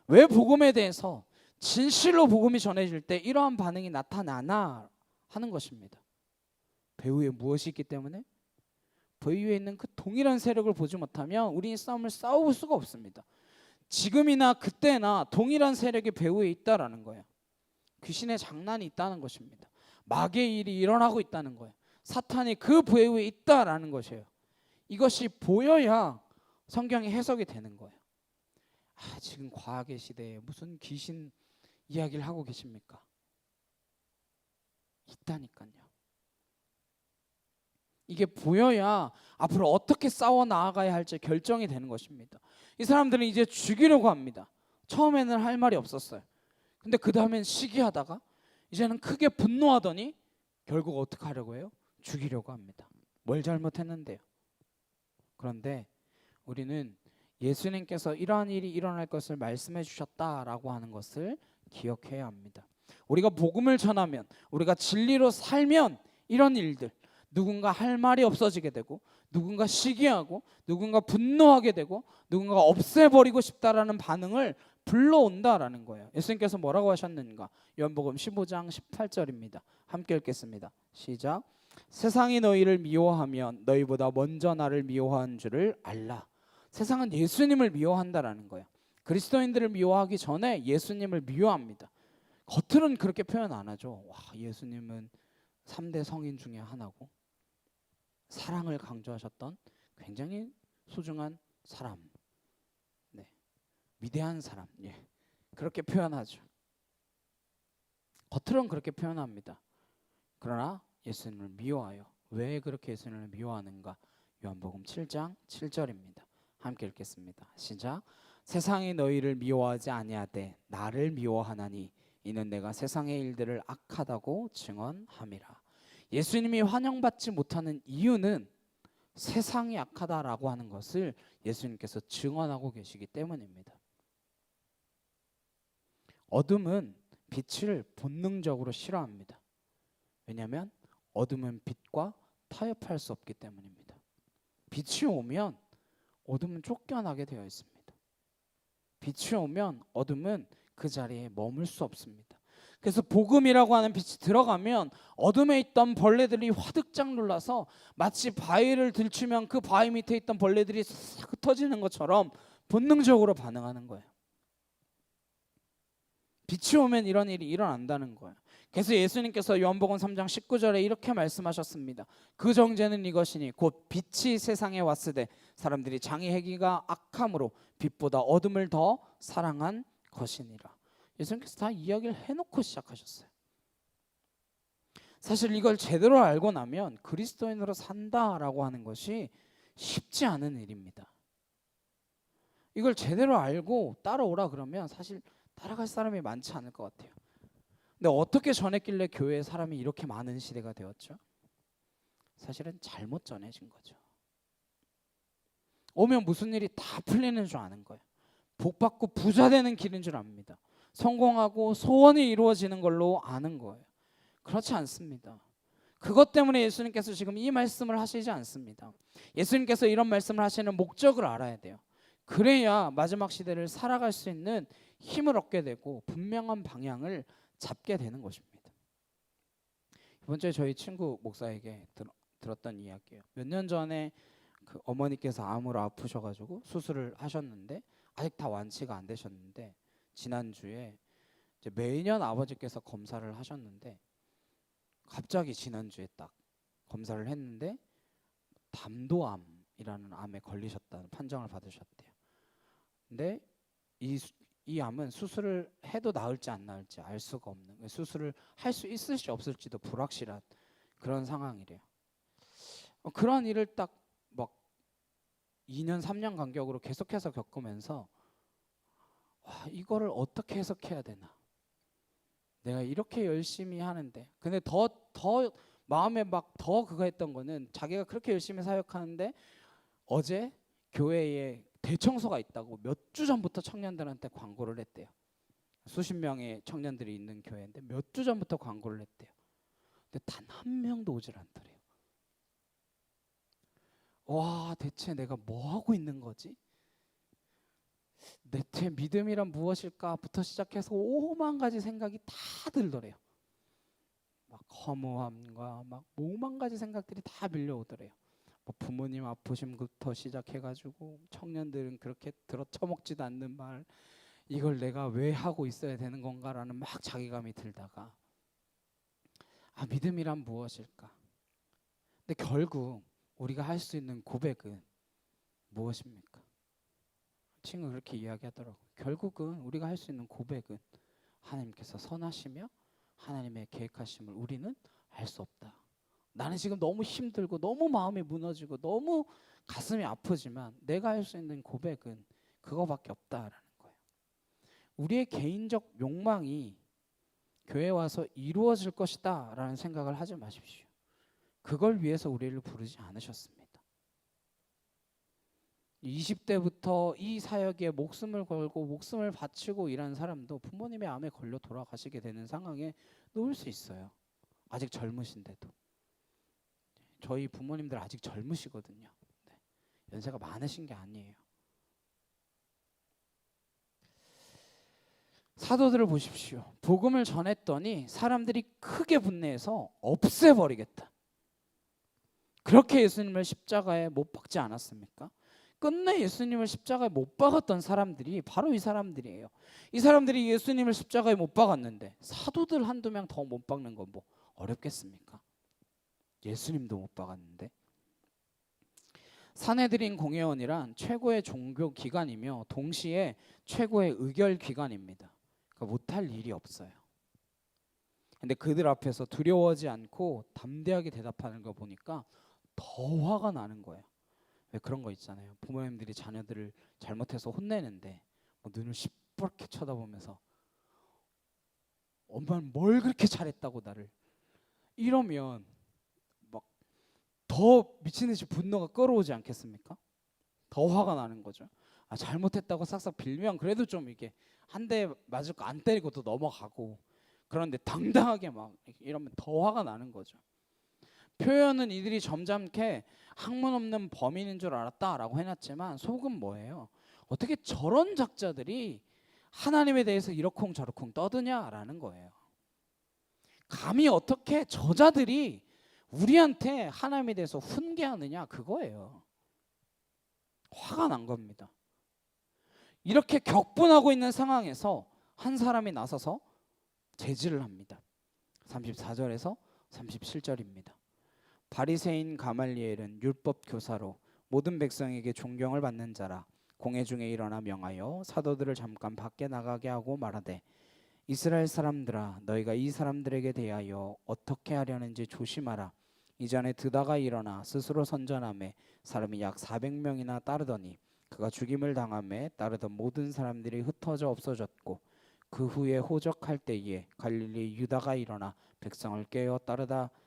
왜 복음에 대해서 진실로 복음이 전해질 때 이러한 반응이 나타나나 하는 것입니다. 배후에 무엇이 있기 때문에? 배후에 있는 그 동일한 세력을 보지 못하면 우리는 싸움을 싸울 수가 없습니다. 지금이나 그때나 동일한 세력이 배후에 있다라는 거예요. 귀신의 장난이 있다는 것입니다. 마귀의 일이 일어나고 있다는 거예요. 사탄이 그 배후에 있다라는 것이에요. 이것이 보여야 성경이 해석이 되는 거예요. 지금 과학의 시대에 무슨 귀신 이야기를 하고 계십니까? 있다니까요. 이게 보여야 앞으로 어떻게 싸워 나아가야 할지 결정이 되는 것입니다. 이 사람들은 이제 죽이려고 합니다. 처음에는 할 말이 없었어요. 근데 그 다음엔 시기하다가 이제는 크게 분노하더니 결국 어떻게 하려고 해요? 죽이려고 합니다. 뭘 잘못했는데요? 그런데 우리는 예수님께서 이러한 일이 일어날 것을 말씀해 주셨다라고 하는 것을 기억해야 합니다. 우리가 복음을 전하면, 우리가 진리로 살면 이런 일들, 누군가 할 말이 없어지게 되고, 누군가 시기하고, 누군가 분노하게 되고, 누군가 없애버리고 싶다라는 반응을 불러온다라는 거예요. 예수님께서 뭐라고 하셨는가? 요한복음 15장 18절입니다. 함께 읽겠습니다. 시작. 세상이 너희를 미워하면 너희보다 먼저 나를 미워한 줄을 알라. 세상은 예수님을 미워한다라는 거예요. 그리스도인들을 미워하기 전에 예수님을 미워합니다. 겉으로는 그렇게 표현 안 하죠. 와, 예수님은 3대 성인 중에 하나고 사랑을 강조하셨던 굉장히 소중한 사람, 네, 위대한 사람, 그렇게 표현하죠. 겉으로는 그렇게 표현합니다. 그러나 예수님을 미워하여. 왜 그렇게 예수님을 미워하는가? 요한복음 7장 7절입니다. 함께 읽겠습니다. 시작. 세상이 너희를 미워하지 아니하되 나를 미워하나니 이는 내가 세상의 일들을 악하다고 증언함이라. 예수님이 환영받지 못하는 이유는 세상이 악하다라고 하는 것을 예수님께서 증언하고 계시기 때문입니다. 어둠은 빛을 본능적으로 싫어합니다. 왜냐하면 어둠은 빛과 타협할 수 없기 때문입니다. 빛이 오면 어둠은 쫓겨나게 되어 있습니다. 빛이 오면 어둠은 그 자리에 머물 수 없습니다. 그래서 복음이라고 하는 빛이 들어가면 어둠에 있던 벌레들이 화들짝 놀라서 마치 바위를 들추면 그 바위 밑에 있던 벌레들이 싹 흩어지는 것처럼 본능적으로 반응하는 거예요. 빛이 오면 이런 일이 일어난다는 거예요. 그래서 예수님께서 요한복음 3장 19절에 이렇게 말씀하셨습니다. 그 정죄는 이것이니 곧 빛이 세상에 왔으되 사람들이 장이 행위가 악함으로 빛보다 어둠을 더 사랑한 것이니라. 예수님께서 다 이야기를 해놓고 시작하셨어요. 사실 이걸 제대로 알고 나면 그리스도인으로 산다라고 하는 것이 쉽지 않은 일입니다. 이걸 제대로 알고 따라오라 그러면 사실 따라갈 사람이 많지 않을 것 같아요. 근데 어떻게 전했길래 교회에 사람이 이렇게 많은 시대가 되었죠? 사실은 잘못 전해진 거죠. 오면 무슨 일이 다 풀리는 줄 아는 거예요. 복 받고 부자 되는 길인 줄 압니다. 성공하고 소원이 이루어지는 걸로 아는 거예요. 그렇지 않습니다. 그것 때문에 예수님께서 지금 이 말씀을 하시지 않습니다. 예수님께서 이런 말씀을 하시는 목적을 알아야 돼요. 그래야 마지막 시대를 살아갈 수 있는 힘을 얻게 되고 분명한 방향을 잡게 되는 것입니다. 이번 주에 저희 친구 목사에게 들었던 이야기예요. 몇 년 전에 그 어머니께서 암으로 아프셔가지고 수술을 하셨는데 아직 다 완치가 안 되셨는데 지난주에 이제 매년 아버지께서 검사를 하셨는데 갑자기 지난주에 딱 검사를 했는데 담도암이라는 암에 걸리셨다는 판정을 받으셨대요. 근데 이 암은 수술을 해도 나을지 안 나을지 알 수가 없는, 수술을 할 수 있을지 없을지도 불확실한 그런 상황이래요. 그런 일을 딱 막 2년 3년 간격으로 계속해서 겪으면서 와, 이거를 어떻게 해석해야 되나, 내가 이렇게 열심히 하는데. 근데 더 마음에 막 더 그거 했던 거는 자기가 그렇게 열심히 사역하는데 어제 교회에 대청소가 있다고 몇 주 전부터 청년들한테 광고를 했대요. 수십 명의 청년들이 있는 교회인데 몇 주 전부터 광고를 했대요. 근데 단 한 명도 오질 않더래요. 와, 대체 내가 뭐 하고 있는 거지? 대체 믿음이란 무엇일까부터 시작해서 오만 가지 생각이 다 들더래요. 막 허무함과 막 오만 가지 생각들이 다 밀려오더래요. 뭐 부모님 아프심부터 시작해가지고 청년들은 그렇게 들어 처먹지도 않는 말, 이걸 내가 왜 하고 있어야 되는 건가라는 막 자괴감이 들다가 아, 믿음이란 무엇일까? 근데 결국 우리가 할 수 있는 고백은 무엇입니까? 친구가 그렇게 이야기하더라고요. 결국은 우리가 할 수 있는 고백은 하나님께서 선하시며 하나님의 계획하심을 우리는 알 수 없다. 나는 지금 너무 힘들고 너무 마음이 무너지고 너무 가슴이 아프지만 내가 할 수 있는 고백은 그거밖에 없다라는 거예요. 우리의 개인적 욕망이 교회 와서 이루어질 것이다 라는 생각을 하지 마십시오. 그걸 위해서 우리를 부르지 않으셨습니다. 20대부터 이 사역에 목숨을 걸고 목숨을 바치고 일하는 사람도 부모님의 암에 걸려 돌아가시게 되는 상황에 놓을 수 있어요. 아직 젊으신데도. 저희 부모님들 아직 젊으시거든요. 네. 연세가 많으신 게 아니에요. 사도들을 보십시오. 복음을 전했더니 사람들이 크게 분내해서 없애버리겠다. 그렇게 예수님을 십자가에 못 박지 않았습니까? 끝내 예수님을 십자가에 못 박았던 사람들이 바로 이 사람들이에요. 이 사람들이 예수님을 십자가에 못 박았는데 사도들 한두 명 더 못 박는 건 뭐 어렵겠습니까? 예수님도 못 박았는데. 산헤드린 공회원이란 최고의 종교 기관이며 동시에 최고의 의결 기관입니다. 그러니까 못할 일이 없어요. 근데 그들 앞에서 두려워하지 않고 담대하게 대답하는 거 보니까 더 화가 나는 거예요. 왜 그런 거 있잖아요. 부모님들이 자녀들을 잘못해서 혼내는데 뭐 눈을 시뻘게 쳐다보면서 엄마는 뭘 그렇게 잘했다고 나를, 이러면 막 더 미친듯이 분노가 끓어오지 않겠습니까? 더 화가 나는 거죠. 아, 잘못했다고 싹싹 빌면 그래도 좀 이게 한 대 맞을 거 안 때리고 또 넘어가고, 그런데 당당하게 막 이러면 더 화가 나는 거죠. 표현은 이들이 점잖게 학문 없는 범인인 줄 알았다라고 해놨지만 속은 뭐예요? 어떻게 저런 작자들이 하나님에 대해서 이러쿵 저러쿵 떠드냐라는 거예요. 감히 어떻게 저자들이 우리한테 하나님에 대해서 훈계하느냐, 그거예요. 화가 난 겁니다. 이렇게 격분하고 있는 상황에서 한 사람이 나서서 제지를 합니다. 34절에서 37절입니다. 바리새인 가말리엘은 율법 교사로 모든 백성에게 존경을 받는 자라. 공회 중에 일어나 명하여 사도들을 잠깐 밖에 나가게 하고 말하되, 이스라엘 사람들아, 너희가 이 사람들에게 대하여 어떻게 하려는지 조심하라. 이전에 드다가 일어나 스스로 선전하매 사람이 약 400명이나 따르더니 그가 죽임을 당함에 따르던 모든 사람들이 흩어져 없어졌고, 그 후에 호적할 때에 갈릴리 유다가 일어나 백성을 깨어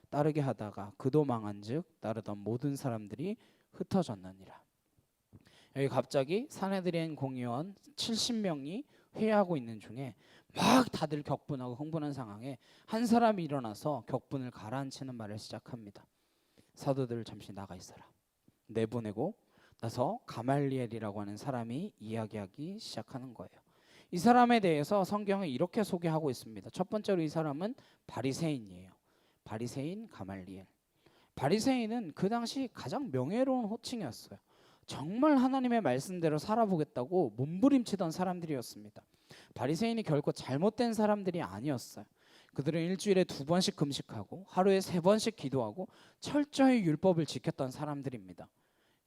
따르게 하다가 그도 망한즉 따르던 모든 사람들이 흩어졌느니라. 여기 갑자기 산헤드린 공의원 70명이 회의하고 있는 중에 막 다들 격분하고 흥분한 상황에 한 사람이 일어나서 격분을 가라앉히는 말을 시작합니다. 사도들 잠시 나가 있어라. 내보내고 나서 가말리엘이라고 하는 사람이 이야기하기 시작하는 거예요. 이 사람에 대해서 성경은 이렇게 소개하고 있습니다. 첫 번째로 이 사람은 바리새인이에요. 바리새인 가말리엘. 바리새인은 그 당시 가장 명예로운 호칭이었어요. 정말 하나님의 말씀대로 살아보겠다고 몸부림치던 사람들이었습니다. 바리새인이 결코 잘못된 사람들이 아니었어요. 그들은 일주일에 2번씩 금식하고 하루에 3번씩 기도하고 철저히 율법을 지켰던 사람들입니다.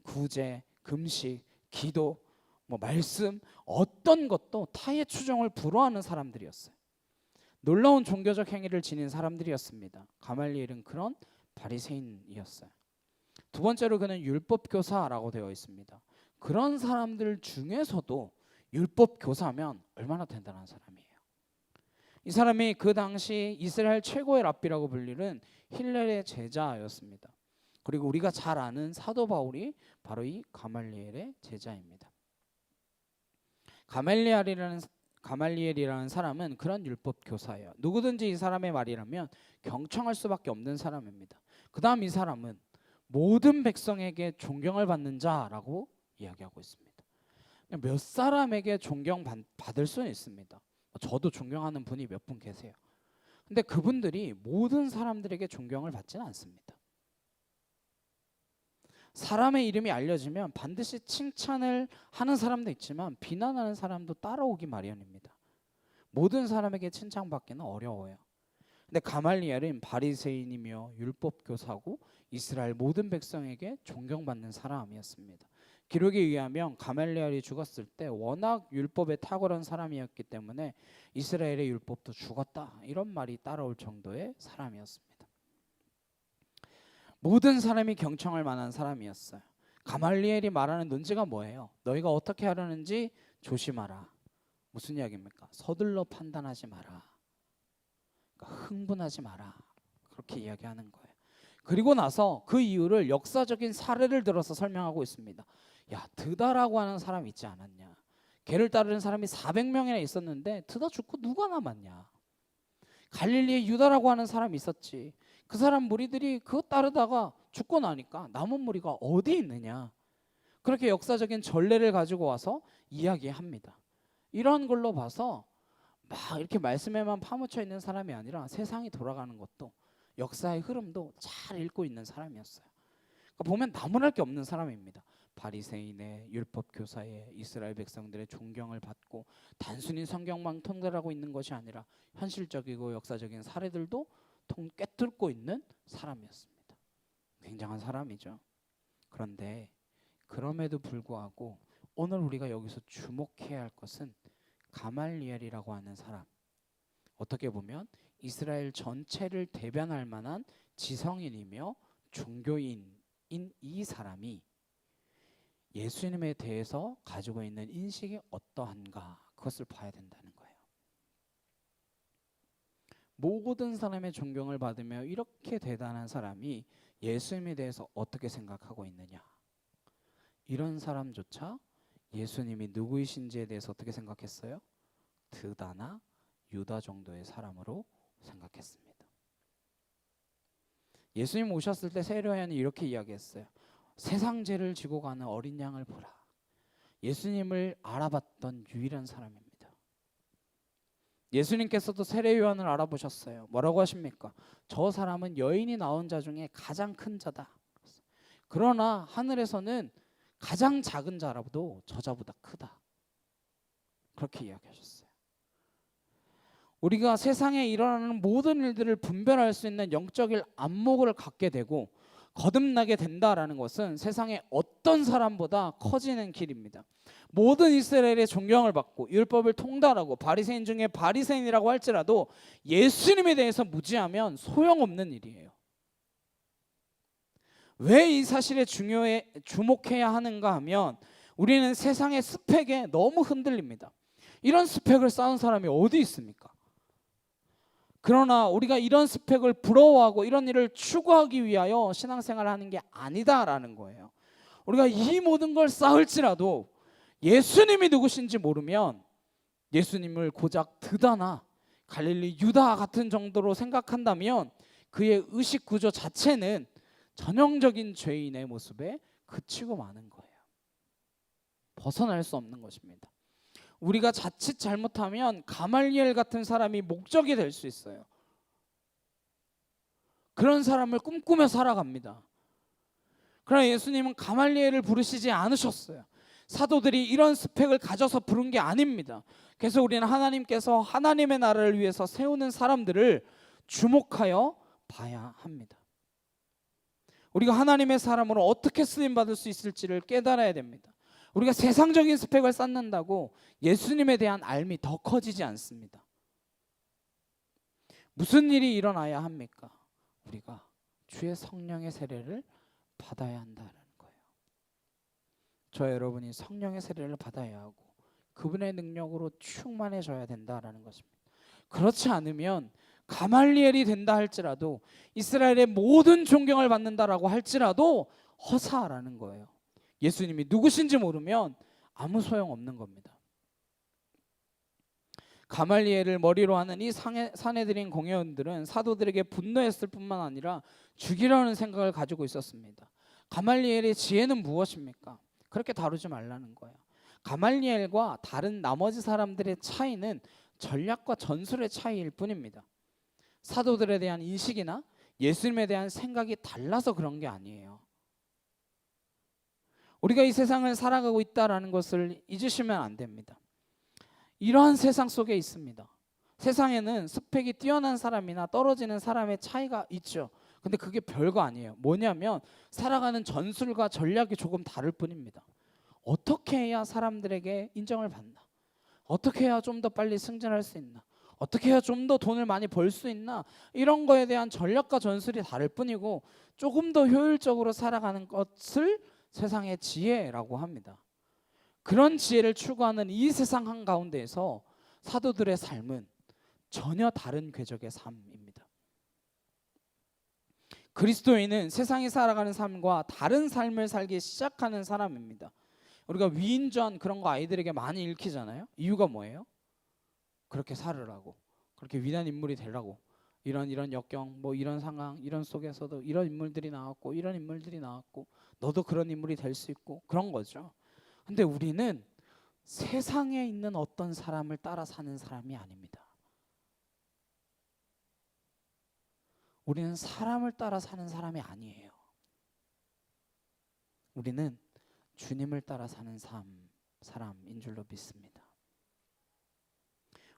구제, 금식, 기도, 말씀 어떤 것도 타의 추종을 불허하는 사람들이었어요. 놀라운 종교적 행위를 지닌 사람들이었습니다. 가말리엘은 그런 바리새인이었어요. 두 번째로 그는 율법 교사라고 되어 있습니다. 그런 사람들 중에서도 율법 교사면 얼마나 대단한 사람이에요. 이 사람이 그 당시 이스라엘 최고의 랍비라고 불리는 힐렐의 제자였습니다. 그리고 우리가 잘 아는 사도 바울이 바로 이 가말리엘의 제자입니다. 가말리엘이라는 사람은 그런 율법 교사예요. 누구든지 이 사람의 말이라면 경청할 수밖에 없는 사람입니다. 그 다음 이 사람은 모든 백성에게 존경을 받는 자라고 이야기하고 있습니다. 몇 사람에게 존경받을 수는 있습니다. 저도 존경하는 분이 몇 분 계세요. 근데 그분들이 모든 사람들에게 존경을 받지는 않습니다. 사람의 이름이 알려지면 반드시 칭찬을 하는 사람도 있지만 비난하는 사람도 따라오기 마련입니다. 모든 사람에게 칭찬받기는 어려워요. 근데 가말리엘은 바리새인이며 율법 교사고 이스라엘 모든 백성에게 존경받는 사람이었습니다. 기록에 의하면 가말리엘이 죽었을 때 워낙 율법에 탁월한 사람이었기 때문에 이스라엘의 율법도 죽었다 이런 말이 따라올 정도의 사람이었습니다. 모든 사람이 경청할 만한 사람이었어요. 가말리엘이 말하는 논지가 뭐예요? 너희가 어떻게 하려는지 조심하라. 무슨 이야기입니까? 서둘러 판단하지 마라. 그러니까 흥분하지 마라. 그렇게 이야기하는 거예요. 그리고 나서 그 이유를 역사적인 사례를 들어서 설명하고 있습니다. 야, 드다라고 하는 사람 있지 않았냐? 걔를 따르는 사람이 400명이나 있었는데 드다 죽고 누가 남았냐? 갈릴리에 유다라고 하는 사람이 있었지. 그 사람 무리들이 그거 따르다가 죽고 나니까 남은 무리가 어디 있느냐? 그렇게 역사적인 전례를 가지고 와서 이야기합니다. 이런 걸로 봐서 막 이렇게 말씀에만 파묻혀 있는 사람이 아니라 세상이 돌아가는 것도 역사의 흐름도 잘 읽고 있는 사람이었어요. 그러니까 보면 나무랄 게 없는 사람입니다. 바리새인의 율법 교사의 이스라엘 백성들의 존경을 받고 단순히 성경만 통달하고 있는 것이 아니라 현실적이고 역사적인 사례들도 꿰뚫고 있는 사람이었습니다. 굉장한 사람이죠. 그런데 그럼에도 불구하고 오늘 우리가 여기서 주목해야 할 것은 가말리엘이라고 하는 사람. 어떻게 보면 이스라엘 전체를 대변할 만한 지성인이며 종교인인 이 사람이 예수님에 대해서 가지고 있는 인식이 어떠한가 그것을 봐야 된다는 거예요. 모든 사람의 존경을 받으며 이렇게 대단한 사람이 예수님에 대해서 어떻게 생각하고 있느냐. 이런 사람조차 예수님이 누구이신지에 대해서 어떻게 생각했어요? 드다나 유다 정도의 사람으로 생각했습니다. 예수님 오셨을 때 세례요한이 이렇게 이야기했어요. 세상 죄를 지고 가는 어린 양을 보라. 예수님을 알아봤던 유일한 사람입니다. 예수님께서도 세례요한을 알아보셨어요. 뭐라고 하십니까? 저 사람은 여인이 낳은 자 중에 가장 큰 자다. 그러나 하늘에서는 가장 작은 자라도 저자보다 크다. 그렇게 이야기하셨어요. 우리가 세상에 일어나는 모든 일들을 분별할 수 있는 영적 안목을 갖게 되고 거듭나게 된다라는 것은 세상의 어떤 사람보다 커지는 길입니다. 모든 이스라엘의 존경을 받고 율법을 통달하고 바리새인 중에 바리새인이라고 할지라도 예수님에 대해서 무지하면 소용없는 일이에요. 왜 이 사실에 주목해야 하는가 하면 우리는 세상의 스펙에 너무 흔들립니다. 이런 스펙을 쌓은 사람이 어디 있습니까? 그러나 우리가 이런 스펙을 부러워하고 이런 일을 추구하기 위하여 신앙생활을 하는 게 아니다라는 거예요. 우리가 이 모든 걸 쌓을지라도 예수님이 누구신지 모르면 예수님을 고작 드다나 갈릴리 유다 같은 정도로 생각한다면 그의 의식 구조 자체는 전형적인 죄인의 모습에 그치고 마는 거예요. 벗어날 수 없는 것입니다. 우리가 자칫 잘못하면 가말리엘 같은 사람이 목적이 될 수 있어요. 그런 사람을 꿈꾸며 살아갑니다. 그러나 예수님은 가말리엘을 부르시지 않으셨어요. 사도들이 이런 스펙을 가져서 부른 게 아닙니다. 그래서 우리는 하나님께서 하나님의 나라를 위해서 세우는 사람들을 주목하여 봐야 합니다. 우리가 하나님의 사람으로 어떻게 쓰임받을 수 있을지를 깨달아야 됩니다. 우리가 세상적인 스펙을 쌓는다고 예수님에 대한 알미 더 커지지 않습니다. 무슨 일이 일어나야 합니까? 우리가 주의 성령의 세례를 받아야 한다는 거예요. 저 여러분이 성령의 세례를 받아야 하고 그분의 능력으로 충만해져야 된다라는 것입니다. 그렇지 않으면 가말리엘이 된다 할지라도 이스라엘의 모든 존경을 받는다라고 할지라도 허사라는 거예요. 예수님이 누구신지 모르면 아무 소용없는 겁니다. 가말리엘을 머리로 하는 이 산헤드린 공회원들은 사도들에게 분노했을 뿐만 아니라 죽이려는 생각을 가지고 있었습니다. 가말리엘의 지혜는 무엇입니까? 그렇게 다루지 말라는 거예요. 가말리엘과 다른 나머지 사람들의 차이는 전략과 전술의 차이일 뿐입니다. 사도들에 대한 인식이나 예수님에 대한 생각이 달라서 그런 게 아니에요. 우리가 이 세상을 살아가고 있다는 것을 잊으시면 안 됩니다. 이러한 세상 속에 있습니다. 세상에는 스펙이 뛰어난 사람이나 떨어지는 사람의 차이가 있죠. 근데 그게 별거 아니에요. 뭐냐면 살아가는 전술과 전략이 조금 다를 뿐입니다. 어떻게 해야 사람들에게 인정을 받나? 어떻게 해야 좀 더 빨리 승진할 수 있나? 어떻게 해야 좀 더 돈을 많이 벌 수 있나? 이런 거에 대한 전략과 전술이 다를 뿐이고 조금 더 효율적으로 살아가는 것을 세상의 지혜라고 합니다. 그런 지혜를 추구하는 이 세상 한가운데에서 사도들의 삶은 전혀 다른 궤적의 삶입니다. 그리스도인은 세상이 살아가는 삶과 다른 삶을 살기 시작하는 사람입니다. 우리가 위인전 그런 거 아이들에게 많이 읽히잖아요. 이유가 뭐예요? 그렇게 살으라고, 그렇게 위대한 인물이 되라고. 이런 역경, 뭐 이런 상황, 이런 속에서도 이런 인물들이 나왔고 이런 인물들이 나왔고 너도 그런 인물이 될 수 있고 그런 거죠. 근데 우리는 세상에 있는 어떤 사람을 따라 사는 사람이 아닙니다. 우리는 사람을 따라 사는 사람이 아니에요. 우리는 주님을 따라 사는 사람인 줄로 믿습니다.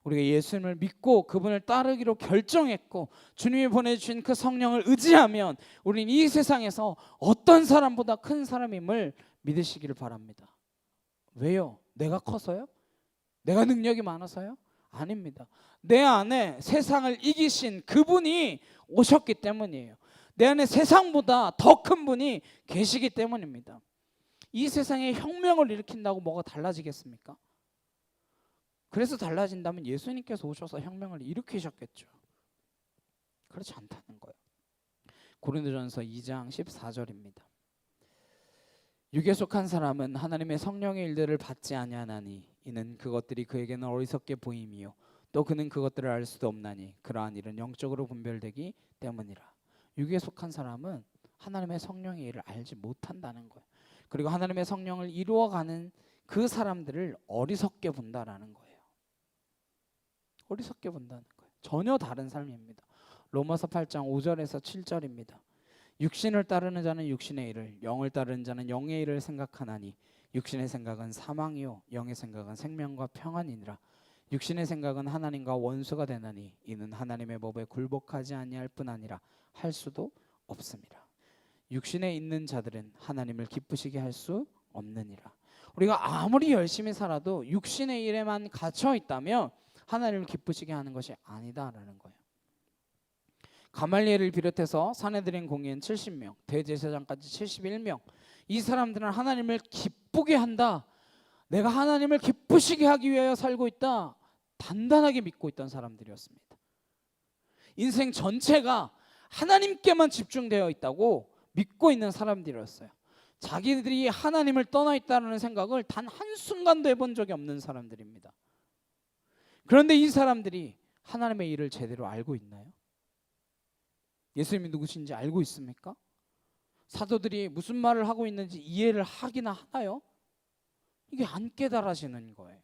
우리가 예수님을 믿고 그분을 따르기로 결정했고 주님이 보내주신 그 성령을 의지하면 우리는 이 세상에서 어떤 사람보다 큰 사람임을 믿으시기를 바랍니다. 왜요? 내가 커서요? 내가 능력이 많아서요? 아닙니다. 내 안에 세상을 이기신 그분이 오셨기 때문이에요. 내 안에 세상보다 더 큰 분이 계시기 때문입니다. 이 세상에 혁명을 일으킨다고 뭐가 달라지겠습니까? 그래서 달라진다면 예수님께서 오셔서 혁명을 일으키셨겠죠. 그렇지 않다는 거예요. 고린도전서 2장 14절입니다. 육에 속한 사람은 하나님의 성령의 일들을 받지 아니하나니 이는 그것들이 그에게는 어리석게 보임이요 또 그는 그것들을 알 수도 없나니 그러한 일은 영적으로 분별되기 때문이라. 육에 속한 사람은 하나님의 성령의 일을 알지 못한다는 거예요. 그리고 하나님의 성령을 이루어가는 그 사람들을 어리석게 본다라는 거예요. 어리석게 본다는 거예요. 전혀 다른 삶입니다. 로마서 8장 5절에서 7절입니다. 육신을 따르는 자는 육신의 일을, 영을 따르는 자는 영의 일을 생각하나니 육신의 생각은 사망이요 영의 생각은 생명과 평안이니라. 육신의 생각은 하나님과 원수가 되나니 이는 하나님의 법에 굴복하지 아니할 뿐 아니라 할 수도 없습니다. 육신에 있는 자들은 하나님을 기쁘시게 할 수 없느니라. 우리가 아무리 열심히 살아도 육신의 일에만 갇혀 있다면 하나님을 기쁘시게 하는 것이 아니다라는 거예요. 가말리엘을 비롯해서 산헤드린 공회인 70명, 대제사장까지 71명, 이 사람들은 하나님을 기쁘게 한다, 내가 하나님을 기쁘시게 하기 위하여 살고 있다, 단단하게 믿고 있던 사람들이었습니다. 인생 전체가 하나님께만 집중되어 있다고 믿고 있는 사람들이었어요. 자기들이 하나님을 떠나 있다는 생각을 단 한순간도 해본 적이 없는 사람들입니다. 그런데 이 사람들이 하나님의 일을 제대로 알고 있나요? 예수님이 누구신지 알고 있습니까? 사도들이 무슨 말을 하고 있는지 이해를 하기나 하나요? 이게 안 깨달아지는 거예요.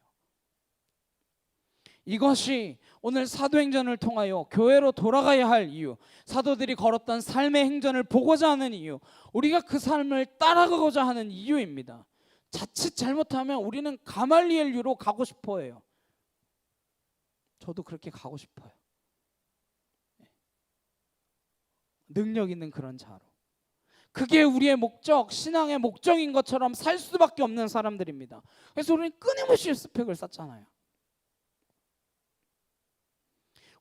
이것이 오늘 사도행전을 통하여 교회로 돌아가야 할 이유, 사도들이 걸었던 삶의 행전을 보고자 하는 이유, 우리가 그 삶을 따라가고자 하는 이유입니다. 자칫 잘못하면 우리는 가말리엘유로 가고 싶어 해요. 저도 그렇게 가고 싶어요. 능력 있는 그런 자로. 그게 우리의 목적, 신앙의 목적인 것처럼 살 수밖에 없는 사람들입니다. 그래서 우리는 끊임없이 스펙을 쌓잖아요.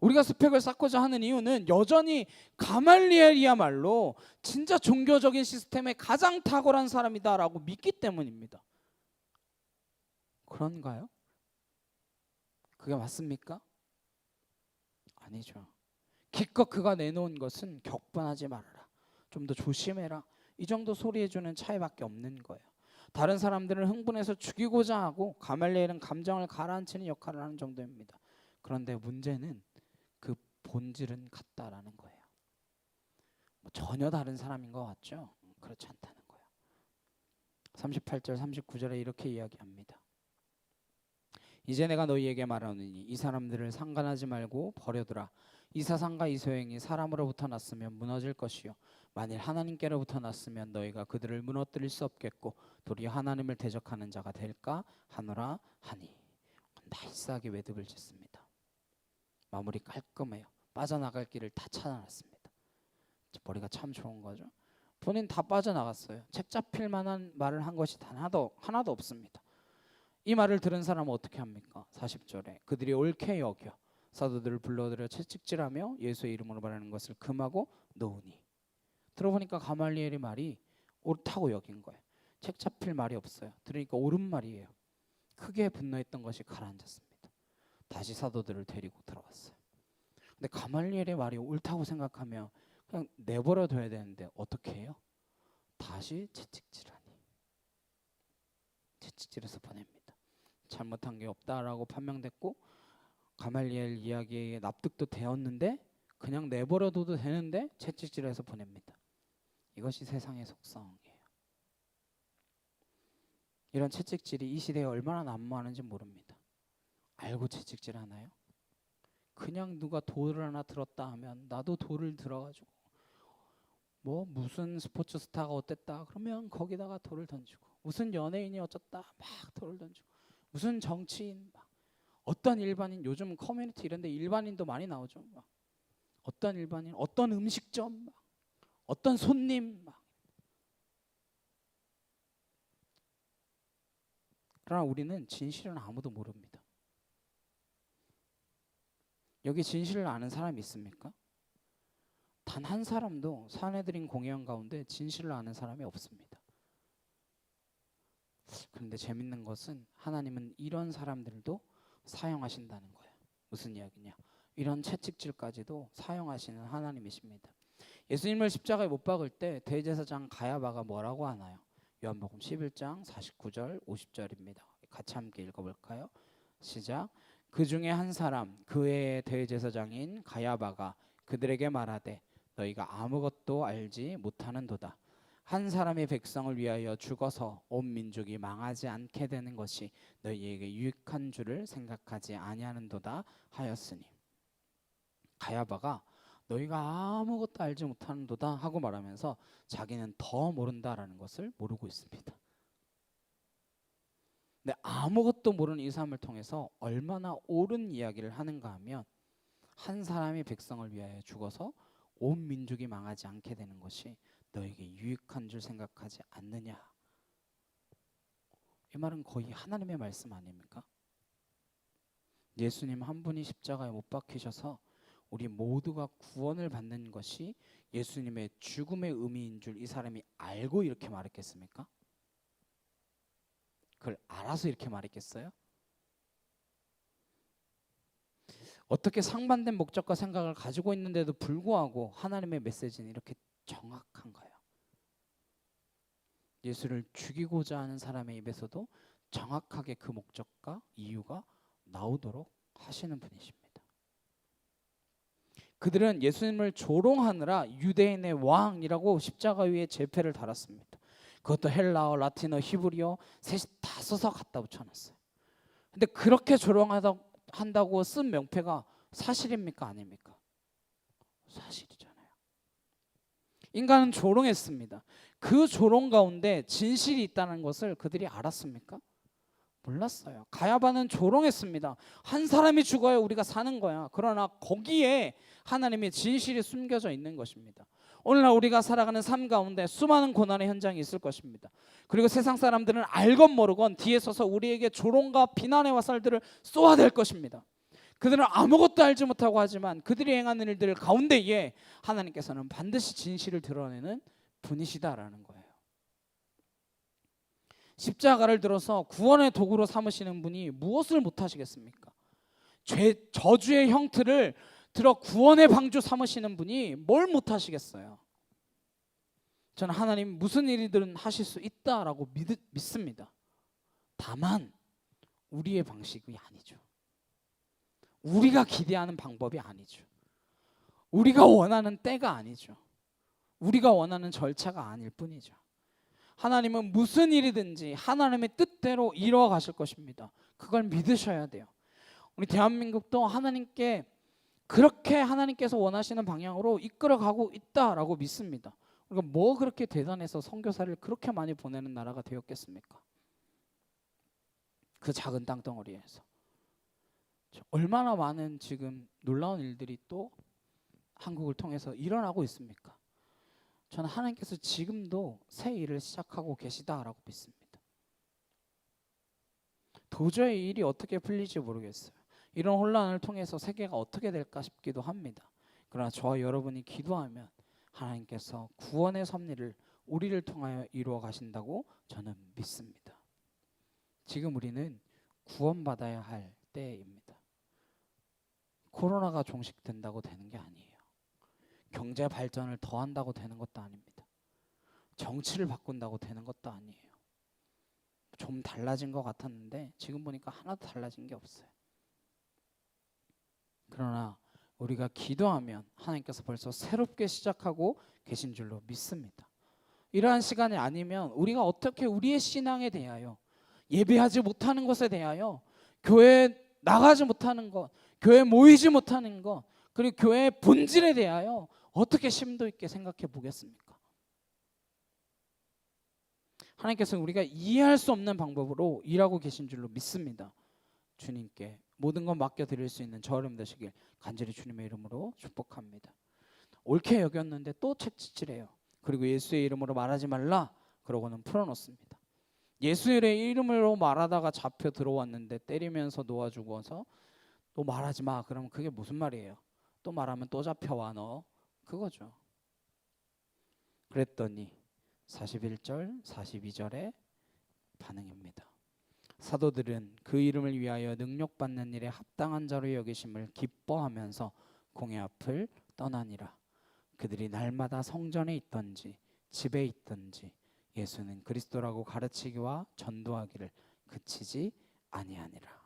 우리가 스펙을 쌓고자 하는 이유는 여전히 가말리엘이야말로 진짜 종교적인 시스템에 가장 탁월한 사람이다라고 믿기 때문입니다. 그런가요? 그게 맞습니까? 아니죠. 기껏 그가 내놓은 것은 격분하지 말아라, 좀 더 조심해라, 이 정도 소리해주는 차이밖에 없는 거예요. 다른 사람들은 흥분해서 죽이고자 하고 가말리엘은 감정을 가라앉히는 역할을 하는 정도입니다. 그런데 문제는 그 본질은 같다라는 거예요. 전혀 다른 사람인 것 같죠? 그렇지 않다는 거예요. 38절 39절에 이렇게 이야기합니다. 이제 내가 너희에게 말하노니 이 사람들을 상관하지 말고 버려두라. 이 사상과 이 소행이 사람으로부터 났으면 무너질 것이요 만일 하나님께로부터 났으면 너희가 그들을 무너뜨릴 수 없겠고 도리어 하나님을 대적하는 자가 될까 하노라 하니. 나이스하게 매듭을 짓습니다. 마무리 깔끔해요. 빠져나갈 길을 다 찾아놨습니다. 머리가 참 좋은 거죠. 본인 다 빠져나갔어요. 책 잡힐 만한 말을 한 것이 단 하나도 없습니다. 이 말을 들은 사람은 어떻게 합니까? 40절에 그들이 옳게 여겨 사도들을 불러들여 채찍질하며 예수의 이름으로 말하는 것을 금하고 놓으니. 들어보니까 가말리엘의 말이 옳다고 여긴 거예요. 책 잡힐 말이 없어요. 들으니까 옳은 말이에요. 크게 분노했던 것이 가라앉았습니다. 다시 사도들을 데리고 들어왔어요. 근데 가말리엘의 말이 옳다고 생각하면 그냥 내버려 둬야 되는데 어떻게 해요? 다시 채찍질하니. 채찍질해서 보냅니다. 잘못한 게 없다라고 판명됐고 가말리엘 이야기에 납득도 되었는데 그냥 내버려둬도 되는데 채찍질해서 보냅니다. 이것이 세상의 속성이에요. 이런 채찍질이 이 시대에 얼마나 난무하는지 모릅니다. 알고 채찍질하나요? 그냥 누가 돌을 하나 들었다 하면 나도 돌을 들어가지고 무슨 스포츠 스타가 어땠다 그러면 거기다가 돌을 던지고, 무슨 연예인이 어쩌다 막 돌을 던지고, 무슨 정치인 막 어떤 일반인, 요즘 커뮤니티 이런 데 일반인도 많이 나오죠. 막 어떤 일반인, 어떤 음식점, 막 어떤 손님 막. 그러나 우리는 진실은 아무도 모릅니다. 여기 진실을 아는 사람이 있습니까? 단 한 사람도 사내들인 공회원 가운데 진실을 아는 사람이 없습니다. 그런데 재밌는 것은 하나님은 이런 사람들도 사용하신다는 거예요. 무슨 이야기냐? 이런 채찍질까지도 사용하시는 하나님이십니다. 예수님을 십자가에 못 박을 때 대제사장 가야바가 뭐라고 하나요? 요한복음 11장 49절 50절입니다. 같이 함께 읽어볼까요? 시작. 그 중에 한 사람 그의 대제사장인 가야바가 그들에게 말하되 너희가 아무것도 알지 못하는도다. 한 사람의 백성을 위하여 죽어서 온 민족이 망하지 않게 되는 것이 너희에게 유익한 줄을 생각하지 아니하는도다 하였으니. 가야바가 너희가 아무것도 알지 못하는도다 하고 말하면서 자기는 더 모른다라는 것을 모르고 있습니다. 근데 아무것도 모르는 이 사람을 통해서 얼마나 옳은 이야기를 하는가 하면 한 사람이 백성을 위하여 죽어서 온 민족이 망하지 않게 되는 것이 너에게 유익한 줄 생각하지 않느냐. 이 말은 거의 하나님의 말씀 아닙니까? 예수님 한 분이 십자가에 못 박히셔서 우리 모두가 구원을 받는 것이 예수님의 죽음의 의미인 줄 이 사람이 알고 이렇게 말했겠습니까? 그걸 알아서 이렇게 말했겠어요? 어떻게 상반된 목적과 생각을 가지고 있는데도 불구하고 하나님의 메시지는 이렇게 정확한가요? 예수를 죽이고자 하는 사람의 입에서도 정확하게 그 목적과 이유가 나오도록 하시는 분이십니다. 그들은 예수님을 조롱하느라 유대인의 왕이라고 십자가 위에 제패를 달았습니다. 그것도 헬라어, 라틴어, 히브리어 셋이 다 써서 갖다 붙여놨어요. 근데 그렇게 조롱하다 한다고 쓴 명패가 사실입니까? 아닙니까? 사실이잖아요. 인간은 조롱했습니다. 그 조롱 가운데 진실이 있다는 것을 그들이 알았습니까? 몰랐어요. 가야바는 조롱했습니다. 한 사람이 죽어야 우리가 사는 거야. 그러나 거기에 하나님의 진실이 숨겨져 있는 것입니다. 오늘날 우리가 살아가는 삶 가운데 수많은 고난의 현장이 있을 것입니다. 그리고 세상 사람들은 알건 모르건 뒤에 서서 우리에게 조롱과 비난의 화살들을 쏘아댈 것입니다. 그들은 아무것도 알지 못하고 하지만 그들이 행하는 일들 가운데에 하나님께서는 반드시 진실을 드러내는 분이시다라는 거예요. 십자가를 들어서 구원의 도구로 삼으시는 분이 무엇을 못하시겠습니까? 저주의 형틀을 들어 구원의 방주 삼으시는 분이 뭘 못하시겠어요? 저는 하나님 무슨 일이든 하실 수 있다라고 믿습니다. 다만 우리의 방식이 아니죠. 우리가 기대하는 방법이 아니죠. 우리가 원하는 때가 아니죠. 우리가 원하는 절차가 아닐 뿐이죠. 하나님은 무슨 일이든지 하나님의 뜻대로 이루어 가실 것입니다. 그걸 믿으셔야 돼요. 우리 대한민국도 하나님께 그렇게 하나님께서 원하시는 방향으로 이끌어가고 있다라고 믿습니다. 우리가 뭐 그렇게 대단해서 선교사를 그렇게 많이 보내는 나라가 되었겠습니까? 그 작은 땅덩어리에서 얼마나 많은 지금 놀라운 일들이 또 한국을 통해서 일어나고 있습니까? 저는 하나님께서 지금도 새 일을 시작하고 계시다라고 믿습니다. 도저히 일이 어떻게 풀릴지 모르겠어요. 이런 혼란을 통해서 세계가 어떻게 될까 싶기도 합니다. 그러나 저와 여러분이 기도하면 하나님께서 구원의 섭리를 우리를 통하여 이루어 가신다고 저는 믿습니다. 지금 우리는 구원받아야 할 때입니다. 코로나가 종식된다고 되는 게 아니에요. 경제 발전을 더한다고 되는 것도 아닙니다. 정치를 바꾼다고 되는 것도 아니에요. 좀 달라진 것 같았는데 지금 보니까 하나도 달라진 게 없어요. 그러나 우리가 기도하면 하나님께서 벌써 새롭게 시작하고 계신 줄로 믿습니다. 이러한 시간이 아니면 우리가 어떻게 우리의 신앙에 대하여 예배하지 못하는 것에 대하여 교회에 나가지 못하는 것, 교회에 모이지 못하는 것, 그리고 교회의 본질에 대하여 어떻게 심도 있게 생각해 보겠습니까? 하나님께서는 우리가 이해할 수 없는 방법으로 일하고 계신 줄로 믿습니다. 주님께 모든 것 맡겨드릴 수 있는 저 여러분 되시길 간절히 주님의 이름으로 축복합니다. 옳게 여겼는데 또 채찍질해요. 그리고 예수의 이름으로 말하지 말라 그러고는 풀어놓습니다. 예수의 이름으로 말하다가 잡혀 들어왔는데 때리면서 놓아주고서 또 말하지 마 그러면 그게 무슨 말이에요? 또 말하면 또 잡혀와 너 그거죠. 그랬더니 41절 42절의 반응입니다. 사도들은 그 이름을 위하여 능력받는 일에 합당한 자로 여기심을 기뻐하면서 공회 앞을 떠나니라. 그들이 날마다 성전에 있던지 집에 있던지 예수는 그리스도라고 가르치기와 전도하기를 그치지 아니하니라.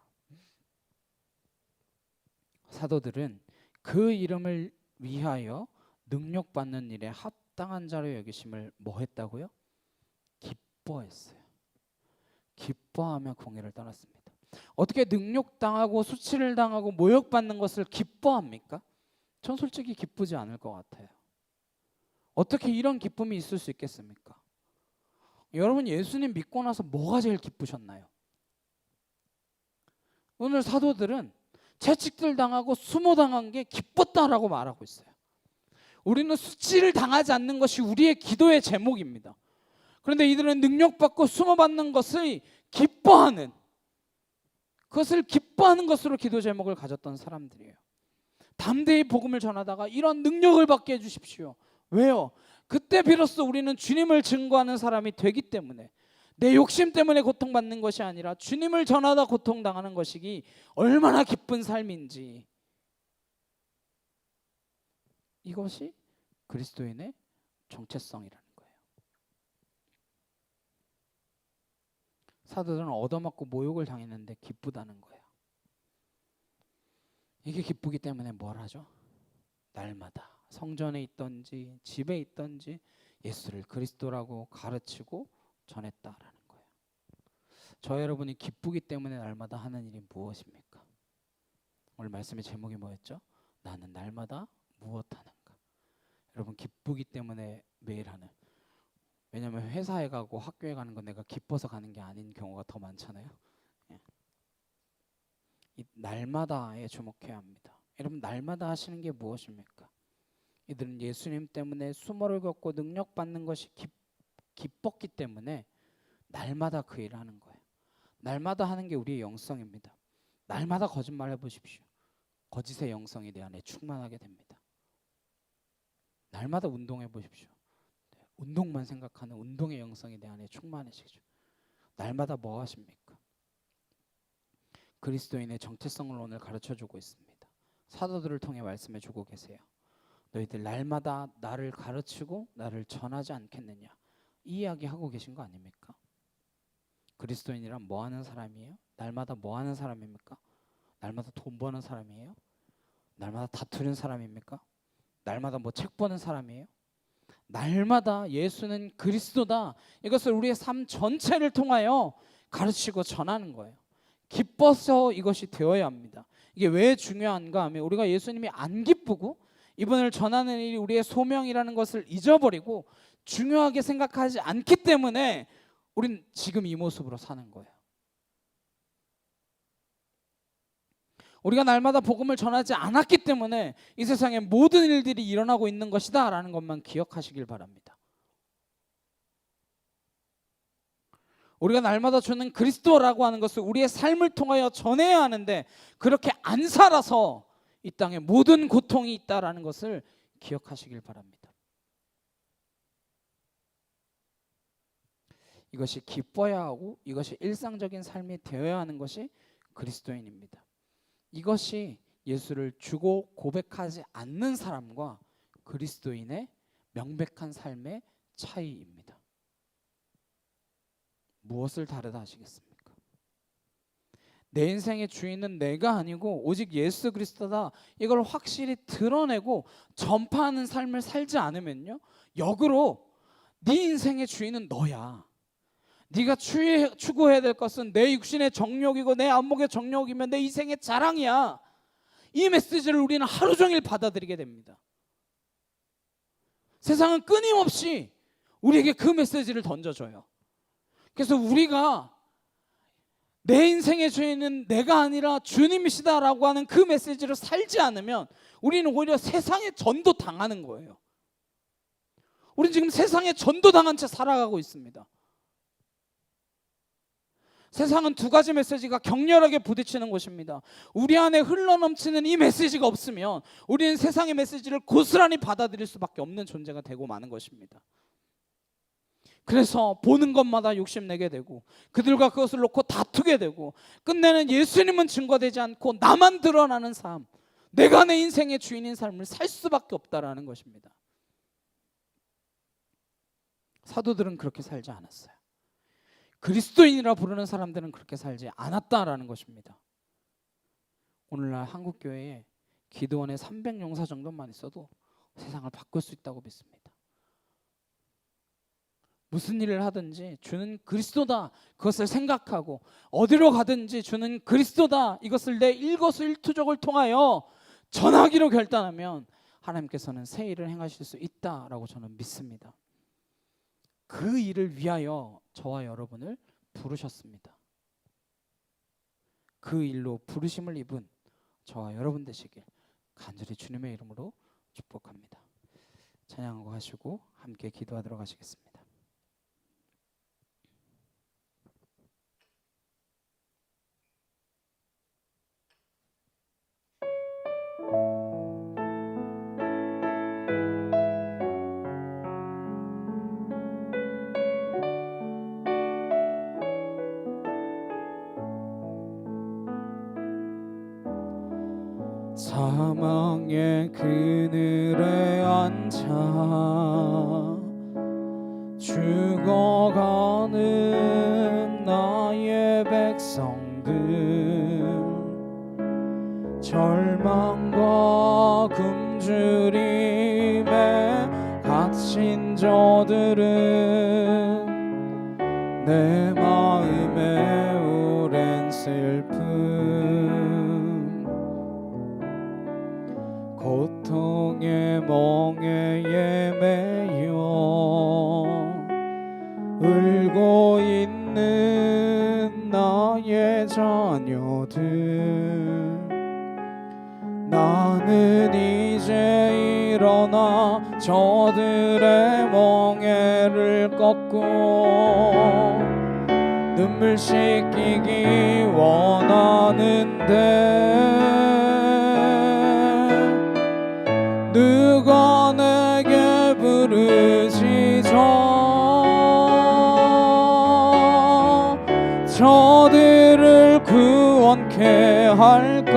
사도들은 그 이름을 위하여 능력받는 일에 합당한 자로 여기심을 뭐 했다고요? 기뻐했어요. 기뻐하며 공회를 떠났습니다. 어떻게 능욕당하고 수치를 당하고 모욕받는 것을 기뻐합니까? 전 솔직히 기쁘지 않을 것 같아요. 어떻게 이런 기쁨이 있을 수 있겠습니까? 여러분 예수님 믿고 나서 뭐가 제일 기쁘셨나요? 오늘 사도들은 채찍들 당하고 수모당한 게 기뻤다라고 말하고 있어요. 우리는 수치를 당하지 않는 것이 우리의 기도의 제목입니다. 그런데 이들은 능력받고 수모받는 것을 기뻐하는, 그것을 기뻐하는 것으로 기도 제목을 가졌던 사람들이에요. 담대히 복음을 전하다가 이런 능력을 받게 해주십시오. 왜요? 그때 비로소 우리는 주님을 증거하는 사람이 되기 때문에, 내 욕심 때문에 고통받는 것이 아니라 주님을 전하다 고통당하는 것이 얼마나 기쁜 삶인지, 이것이 그리스도인의 정체성이라는 거예요. 사도들은 얻어맞고 모욕을 당했는데 기쁘다는 거예요. 이게 기쁘기 때문에 뭘 하죠? 날마다 성전에 있던지 집에 있던지 예수를 그리스도라고 가르치고 전했다라는 거예요. 저 여러분이 기쁘기 때문에 날마다 하는 일이 무엇입니까? 오늘 말씀의 제목이 뭐였죠? 나는 날마다 무엇하는가. 여러분 기쁘기 때문에 매일 하는, 왜냐하면 회사에 가고 학교에 가는 건 내가 기뻐서 가는 게 아닌 경우가 더 많잖아요. 예. 이 날마다에 주목해야 합니다. 여러분 날마다 하시는 게 무엇입니까? 이들은 예수님 때문에 수모를 겪고 능력받는 것이 기뻤기 때문에 날마다 그 일을 하는 거예요. 날마다 하는 게 우리의 영성입니다. 날마다 거짓말 해보십시오. 거짓의 영성이 내 안에 충만하게 됩니다. 날마다 운동해 보십시오. 운동만 생각하는 운동의 영성이 내 안에 충만해지죠. 날마다 뭐 하십니까? 그리스도인의 정체성을 오늘 가르쳐주고 있습니다. 사도들을 통해 말씀해주고 계세요. 너희들 날마다 나를 가르치고 나를 전하지 않겠느냐, 이 이야기 하고 계신 거 아닙니까? 그리스도인이란 뭐 하는 사람이에요? 날마다 뭐 하는 사람입니까? 날마다 돈 버는 사람이에요? 날마다 다투는 사람입니까? 날마다 뭐 책 보는 사람이에요? 날마다 예수는 그리스도다, 이것을 우리의 삶 전체를 통하여 가르치고 전하는 거예요. 기뻐서 이것이 되어야 합니다. 이게 왜 중요한가 하면 우리가 예수님이 안 기쁘고 이분을 전하는 일이 우리의 소명이라는 것을 잊어버리고 중요하게 생각하지 않기 때문에 우린 지금 이 모습으로 사는 거예요. 우리가 날마다 복음을 전하지 않았기 때문에 이 세상에 모든 일들이 일어나고 있는 것이다 라는 것만 기억하시길 바랍니다. 우리가 날마다 주는 그리스도라고 하는 것을 우리의 삶을 통하여 전해야 하는데, 그렇게 안 살아서 이 땅에 모든 고통이 있다라는 것을 기억하시길 바랍니다. 이것이 기뻐야 하고 이것이 일상적인 삶이 되어야 하는 것이 그리스도인입니다. 이것이 예수를 주고 고백하지 않는 사람과 그리스도인의 명백한 삶의 차이입니다. 무엇을 다르다 하시겠습니까? 내 인생의 주인은 내가 아니고 오직 예수 그리스도다, 이걸 확실히 드러내고 전파하는 삶을 살지 않으면요, 역으로 네 인생의 주인은 너야. 네가 추구해야 될 것은 내 육신의 정욕이고 내 안목의 정욕이면 내 인생의 자랑이야. 이 메시지를 우리는 하루 종일 받아들이게 됩니다. 세상은 끊임없이 우리에게 그 메시지를 던져줘요. 그래서 우리가 내 인생의 주인은 내가 아니라 주님이시다라고 하는 그 메시지를 살지 않으면 우리는 오히려 세상에 전도 당하는 거예요. 우리는 지금 세상에 전도 당한 채 살아가고 있습니다. 세상은 두 가지 메시지가 격렬하게 부딪히는 곳입니다. 우리 안에 흘러넘치는 이 메시지가 없으면 우리는 세상의 메시지를 고스란히 받아들일 수밖에 없는 존재가 되고 마는 것입니다. 그래서 보는 것마다 욕심내게 되고 그들과 그것을 놓고 다투게 되고 끝내는 예수님은 증거되지 않고 나만 드러나는 삶, 내가 내 인생의 주인인 삶을 살 수밖에 없다라는 것입니다. 사도들은 그렇게 살지 않았어요. 그리스도인이라 부르는 사람들은 그렇게 살지 않았다라는 것입니다. 오늘날 한국교회에 기도원의 300용사 정도만 있어도 세상을 바꿀 수 있다고 믿습니다. 무슨 일을 하든지 주는 그리스도다, 그것을 생각하고 어디로 가든지 주는 그리스도다, 이것을 내 일거수일투족을 통하여 전하기로 결단하면 하나님께서는 새 일을 행하실 수 있다라고 저는 믿습니다. 그 일을 위하여 저와 여러분을 부르셨습니다. 그 일로 부르심을 입은 저와 여러분 되시길 간절히 주님의 이름으로 축복합니다. 찬양하고 하시고 함께 기도하도록 하시겠습니다. 사망의 그늘에 앉아 죽어가는 나의 백성들, 절망과 굶주림에 갇힌 저들은 내 마음에 오랜 슬픔, 고통의 멍에에 매여 울고 있는 나의 자녀들, 나는 이제 일어나 저들의 멍에를 꺾고 눈물 씻기기 원하는데 누가 내게 부르시죠. 저들을 구원케 할까.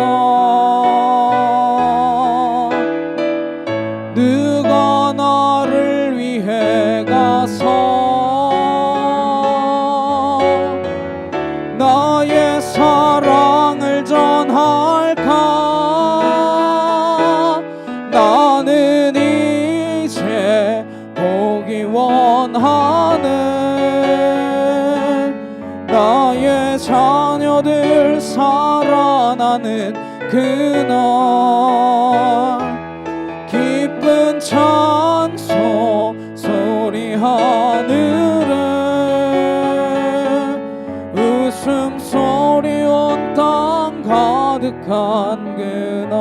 누가 나를 위해 가서 나의 사랑을 전할까. 나는 이제 보기 원하네. 나의 자녀들 살아나는 그날 기쁜 찬송 소리 하늘에 웃음소리 온 땅 가득한 그날.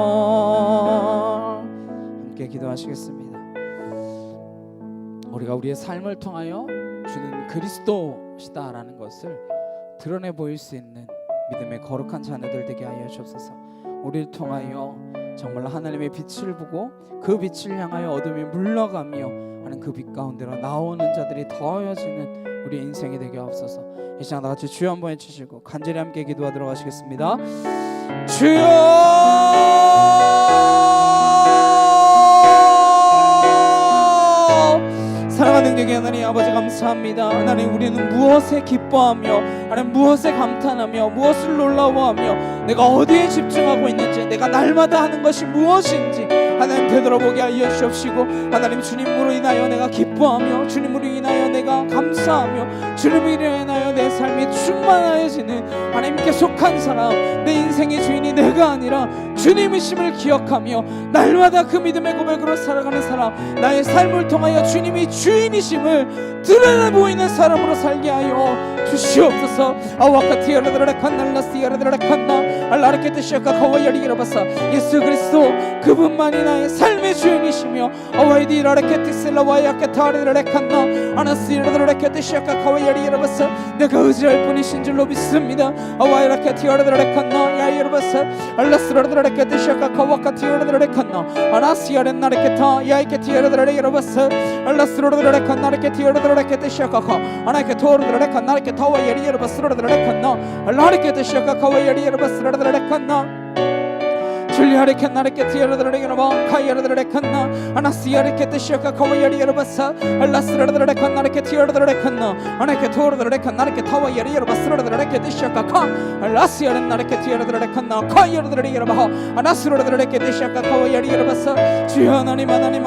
함께 기도하시겠습니다. 우리가 우리의 삶을 통하여 주는 그리스도시다라는 것을 드러내 보일 수 있는 믿음의 거룩한 자녀들 되게 하여 주옵소서. 우리를 통하여 정말 하나님의 빛을 보고 그 빛을 향하여 어둠이 물러가며 하는 그 빛 가운데로 나오는 자들이 더하여지는 우리 인생이 되게 하옵소서. 이 시간 다같이 주여 한번 해주시고 간절히 함께 기도하도록 하시겠습니다. 주여, 사랑하는 능력의 하나님 아버지 감사합니다. 하나님, 우리는 무엇에 기뻐하며 하나님 무엇에 감탄하며 무엇을 놀라워하며 내가 어디에 집중하고 있는지, 내가 날마다 하는 것이 무엇인지 하나님 되돌아보게 하여 주옵시고, 하나님 주님으로 인하여 내가 기뻐하며 주님으로 인하여 내가 감사하며 주님으로 인하여 내 삶이 충만하여지는 하나님께 속한 사람, 내 인생의 주인이 내가 아니라 주님이심을 기억하며 날마다 그 믿음의 고백으로 살아가는 사람, 나의 삶을 통하여 주님이 주인이심을 드러내 보이는 사람으로 살게 하여 주시옵소서. 예수 그리스도 그분만이 나의 삶의 주인이시며 내가 의지할 분이신 줄로 믿습니다. 주여 하나님, 하나님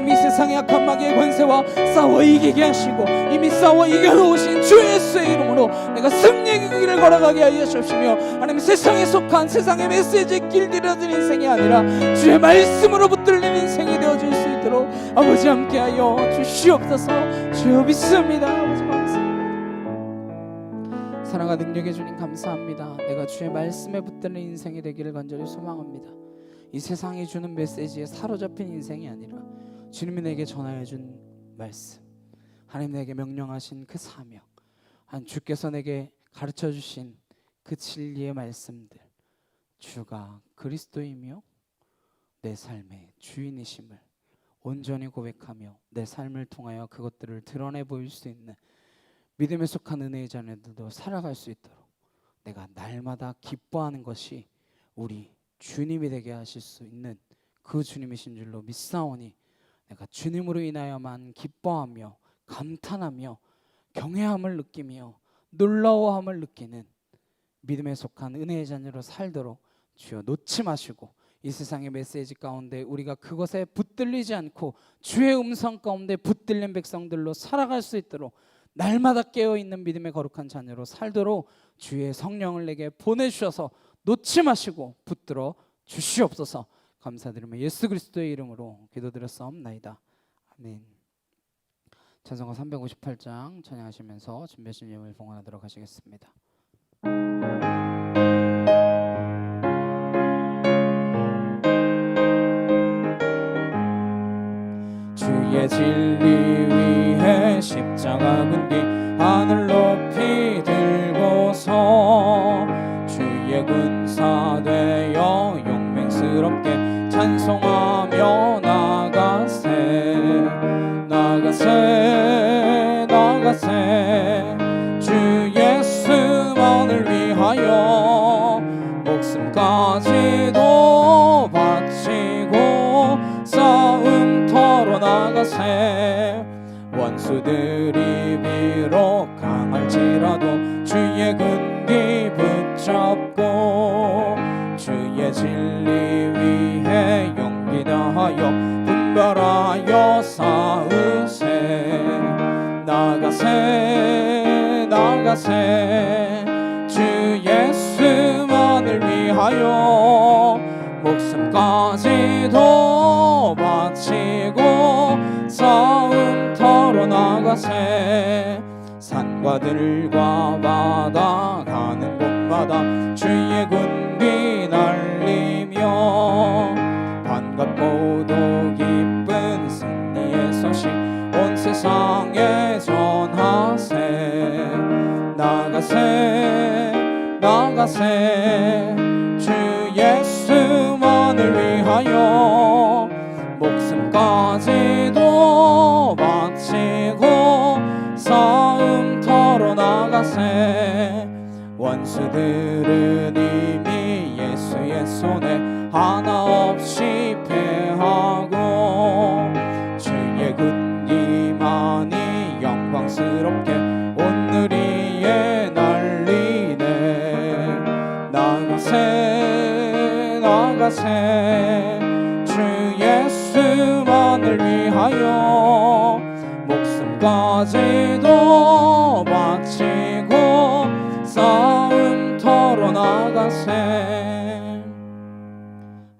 이 세상의 악한 마귀의 권세와 싸워 이기게 하시고 이미 싸워 이겨놓으신 주 예수의 이름으로 내가 승리의 길을 걸어가게 하여 주시며, 하나님 세상에 속한 세상의 메시지에 길들여진 인생이 아니라 주의 말씀으로 붙들린 인생이 되어줄 수 있도록 아버지 함께하여 주시옵소서. 주여 믿습니다. 아버지 감사합니다. 사랑과 능력의 주님 감사합니다. 내가 주의 말씀에 붙드는 인생이 되기를 간절히 소망합니다. 이 세상이 주는 메시지에 사로잡힌 인생이 아니라 주님이 내게 전하여 준 말씀, 하나님 내게 명령하신 그 사명, 한 주께서 내게 가르쳐 주신 그 진리의 말씀들, 주가 그리스도이며 내 삶의 주인이심을 온전히 고백하며 내 삶을 통하여 그것들을 드러내 보일 수 있는 믿음에 속한 은혜의 자녀들도 살아갈 수 있도록 내가 날마다 기뻐하는 것이 우리 주님이 되게 하실 수 있는 그 주님이신 줄로 믿사오니, 내가 주님으로 인하여만 기뻐하며 감탄하며 경외함을 느끼며 놀라워함을 느끼는 믿음에 속한 은혜의 자녀로 살도록 주여 놓지 마시고, 이 세상의 메시지 가운데 우리가 그것에 붙들리지 않고 주의 음성 가운데 붙들린 백성들로 살아갈 수 있도록 날마다 깨어있는 믿음의 거룩한 자녀로 살도록 주의 성령을 내게 보내주셔서 놓지 마시고 붙들어 주시옵소서. 감사드리며 예수 그리스도의 이름으로 기도드렸사옵나이다. 아멘. 찬송가 358장 찬양하시면서 준비하신 예물 봉헌하도록 하시겠습니다. 주의 진리 위해 십자가 근기 하늘 높이 들고서 주의 군사 되어 용맹스럽게 찬송하며 나가세 나가세 나가세 주 예수만을 위하여 목숨까지도 바치고 싸움터로 나가세 원수들이 비록 강할지라도 주의 근기 붙잡고 주의 진리 위해 용기 다하여 분별하여 싸우세 나가세 나가세 주 예수만을 위하여 목숨까지도 바치고 싸움터로 나가세 산과 들과 바다 가는 곳마다 주의 군기 날리며 반갑고도 기쁜 승리의 소식 온 세상에 전하세 나가세 나가세 주 예수만을 위하여 목숨까지도 바치고 싸움터로 나가세 원수들은 이미 예수의 손에 하나 없이 패하고 주의 군기만이 영광스럽게 온누리에 날리네 나가세 나가세 주 예수만을 위하여 목숨까지도 바치고 싸움터로 나가세.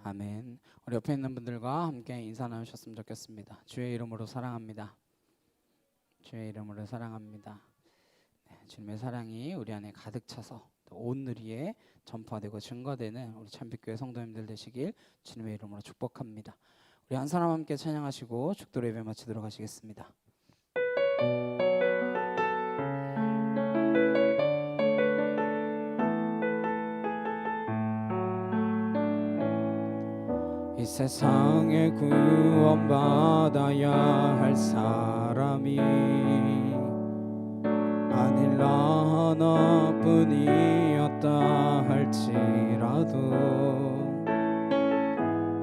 아멘. 우리 옆에 있는 분들과 함께 인사 나누셨으면 좋겠습니다. 주의 이름으로 사랑합니다. 주의 이름으로 사랑합니다. 네, 주님의 사랑이 우리 안에 가득 차서 온누리에 전파되고 증거되는 우리 참빛교회 성도님들 되시길 주님의 이름으로 축복합니다. 우리 한 사람 함께 찬양하시고 축도로 예배 마치도록 하시겠습니다. 이 세상에 구원받아야 할 사람이 만일 나 하나뿐이었다 할지라도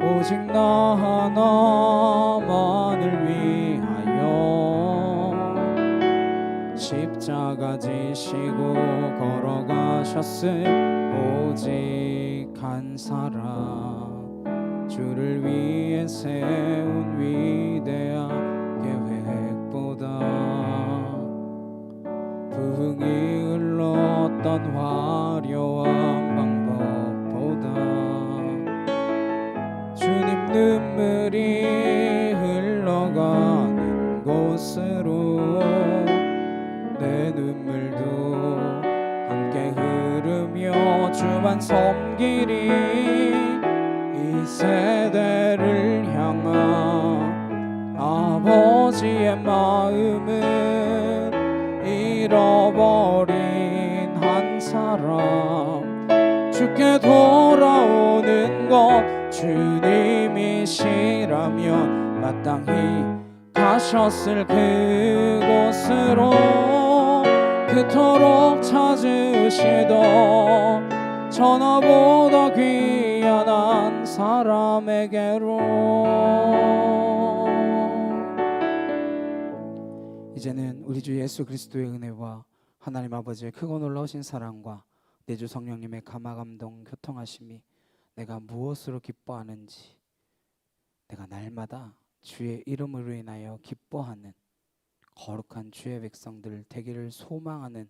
오직 나 하나만을 위하여 십자가 지시고 걸어가셨을 오직 한 사람 주를 위해 세운 위대한 계획보다 부흥이 흘렀던 화려한 방법보다 주님 눈물이 흘러가는 곳으로 내 눈물도 함께 흐르며 주만 섬기리 이 세대를 향한 아버지의 마음은 잃어버린 한 사람 주께 돌아오는 것 주님이시라면 마땅히 가셨을 그곳으로 그토록 찾으시던 천하보다 귀한 한 사람에게로 이제는 우리 주 예수 그리스도의 은혜와 하나님 아버지의 크고 놀라우신 사랑과 내 주 성령님의 감화감동 교통하심이 내가 무엇으로 기뻐하는지 내가 날마다 주의 이름으로 인하여 기뻐하는 거룩한 주의 백성들 되기를 소망하는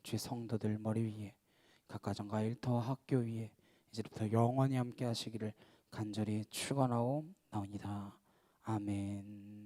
주의 성도들 머리 위에 각 가정과 일터와 학교 위에 이제부터 영원히 함께 하시기를 간절히 축원하옵나오니다. 아멘.